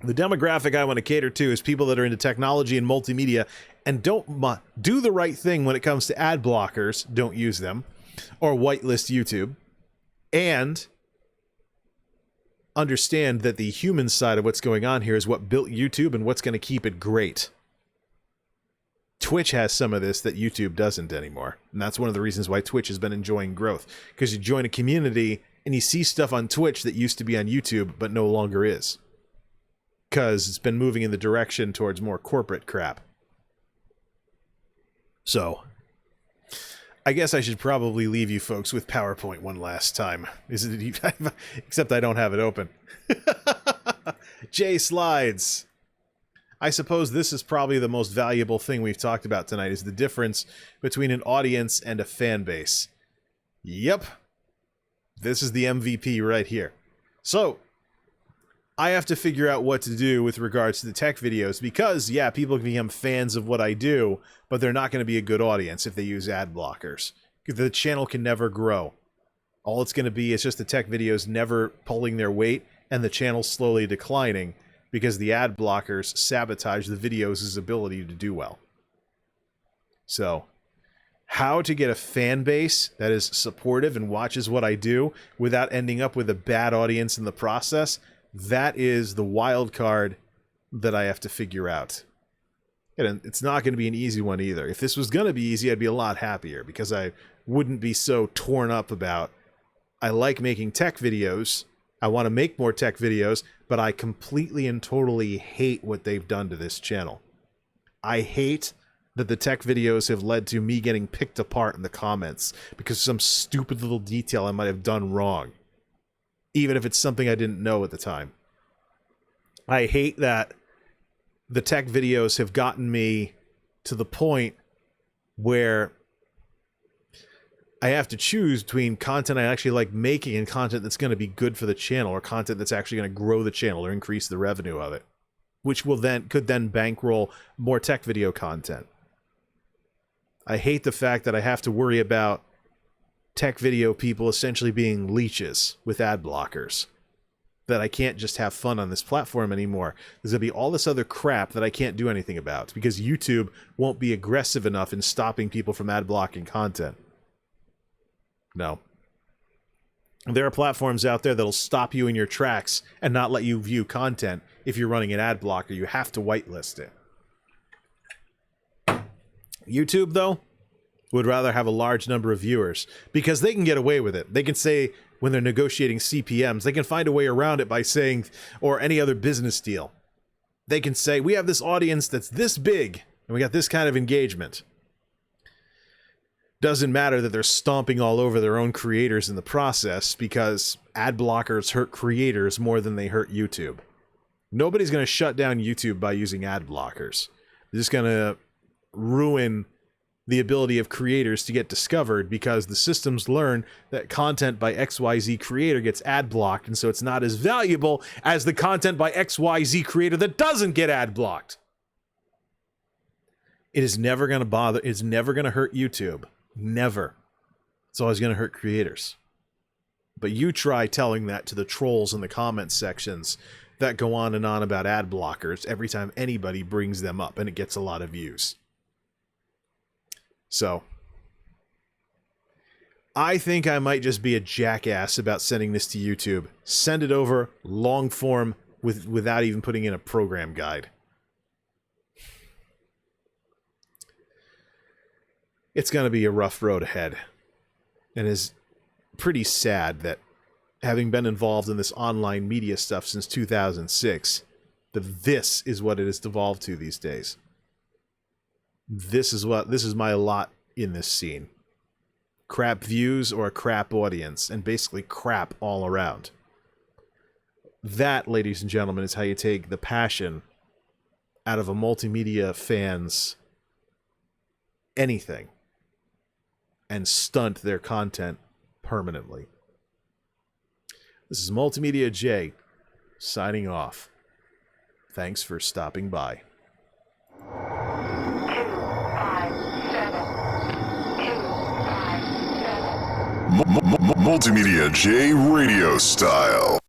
The demographic I want to cater to is people that are into technology and multimedia and don't do the right thing when it comes to ad blockers, don't use them, or whitelist YouTube, and understand that the human side of what's going on here is what built YouTube and what's going to keep it great. Twitch has some of this that YouTube doesn't anymore. And that's one of the reasons why Twitch has been enjoying growth. Because you join a community and you see stuff on Twitch that used to be on YouTube but no longer is. Because it's been moving in the direction towards more corporate crap. So, I guess I should probably leave you folks with PowerPoint one last time. Except I don't have it open. Jay Slides. I suppose this is probably the most valuable thing we've talked about tonight, is the difference between an audience and a fan base. Yep. This is the MVP right here. So, I have to figure out what to do with regards to the tech videos because, yeah, people can become fans of what I do, but they're not going to be a good audience if they use ad blockers. The channel can never grow. All it's going to be is just the tech videos never pulling their weight and the channel slowly declining because the ad blockers sabotage the videos' ability to do well. So, how to get a fan base that is supportive and watches what I do without ending up with a bad audience in the process, that is the wild card that I have to figure out. And it's not going to be an easy one either. If this was going to be easy, I'd be a lot happier because I wouldn't be so torn up about, I like making tech videos, I want to make more tech videos, but I completely and totally hate what they've done to this channel. I hate that the tech videos have led to me getting picked apart in the comments because of some stupid little detail I might have done wrong, even if it's something I didn't know at the time. I hate that the tech videos have gotten me to the point where I have to choose between content I actually like making and content that's going to be good for the channel, or content that's actually going to grow the channel or increase the revenue of it, which could then bankroll more tech video content. I hate the fact that I have to worry about tech video people essentially being leeches with ad blockers. That I can't just have fun on this platform anymore. There's going to be all this other crap that I can't do anything about because YouTube won't be aggressive enough in stopping people from ad blocking content. No. There are platforms out there that'll stop you in your tracks and not let you view content if you're running an ad blocker. You have to whitelist it. YouTube, though, would rather have a large number of viewers because they can get away with it. They can say, when they're negotiating CPMs, they can find a way around it by saying, or any other business deal. They can say, we have this audience that's this big, and we got this kind of engagement. Doesn't matter that they're stomping all over their own creators in the process because ad blockers hurt creators more than they hurt YouTube. Nobody's going to shut down YouTube by using ad blockers. They're just going to ruin the ability of creators to get discovered because the systems learn that content by XYZ creator gets ad blocked, and so it's not as valuable as the content by XYZ creator that doesn't get ad blocked. It is never going to bother, it's never going to hurt YouTube. Never. It's always going to hurt creators. But you try telling that to the trolls in the comment sections that go on and on about ad blockers every time anybody brings them up, and it gets a lot of views. So, I think I might just be a jackass about sending this to YouTube. Send it over, long form, without even putting in a program guide. It's going to be a rough road ahead. And it's pretty sad that, having been involved in this online media stuff since 2006, that this is what it has devolved to these days. This is my lot in this scene. Crap views or a crap audience, and basically crap all around. That, ladies and gentlemen, is how you take the passion out of a multimedia fan's anything and stunt their content permanently. This is Multimedia Jay signing off. Thanks for stopping by. MultimediaJay RadioStyle.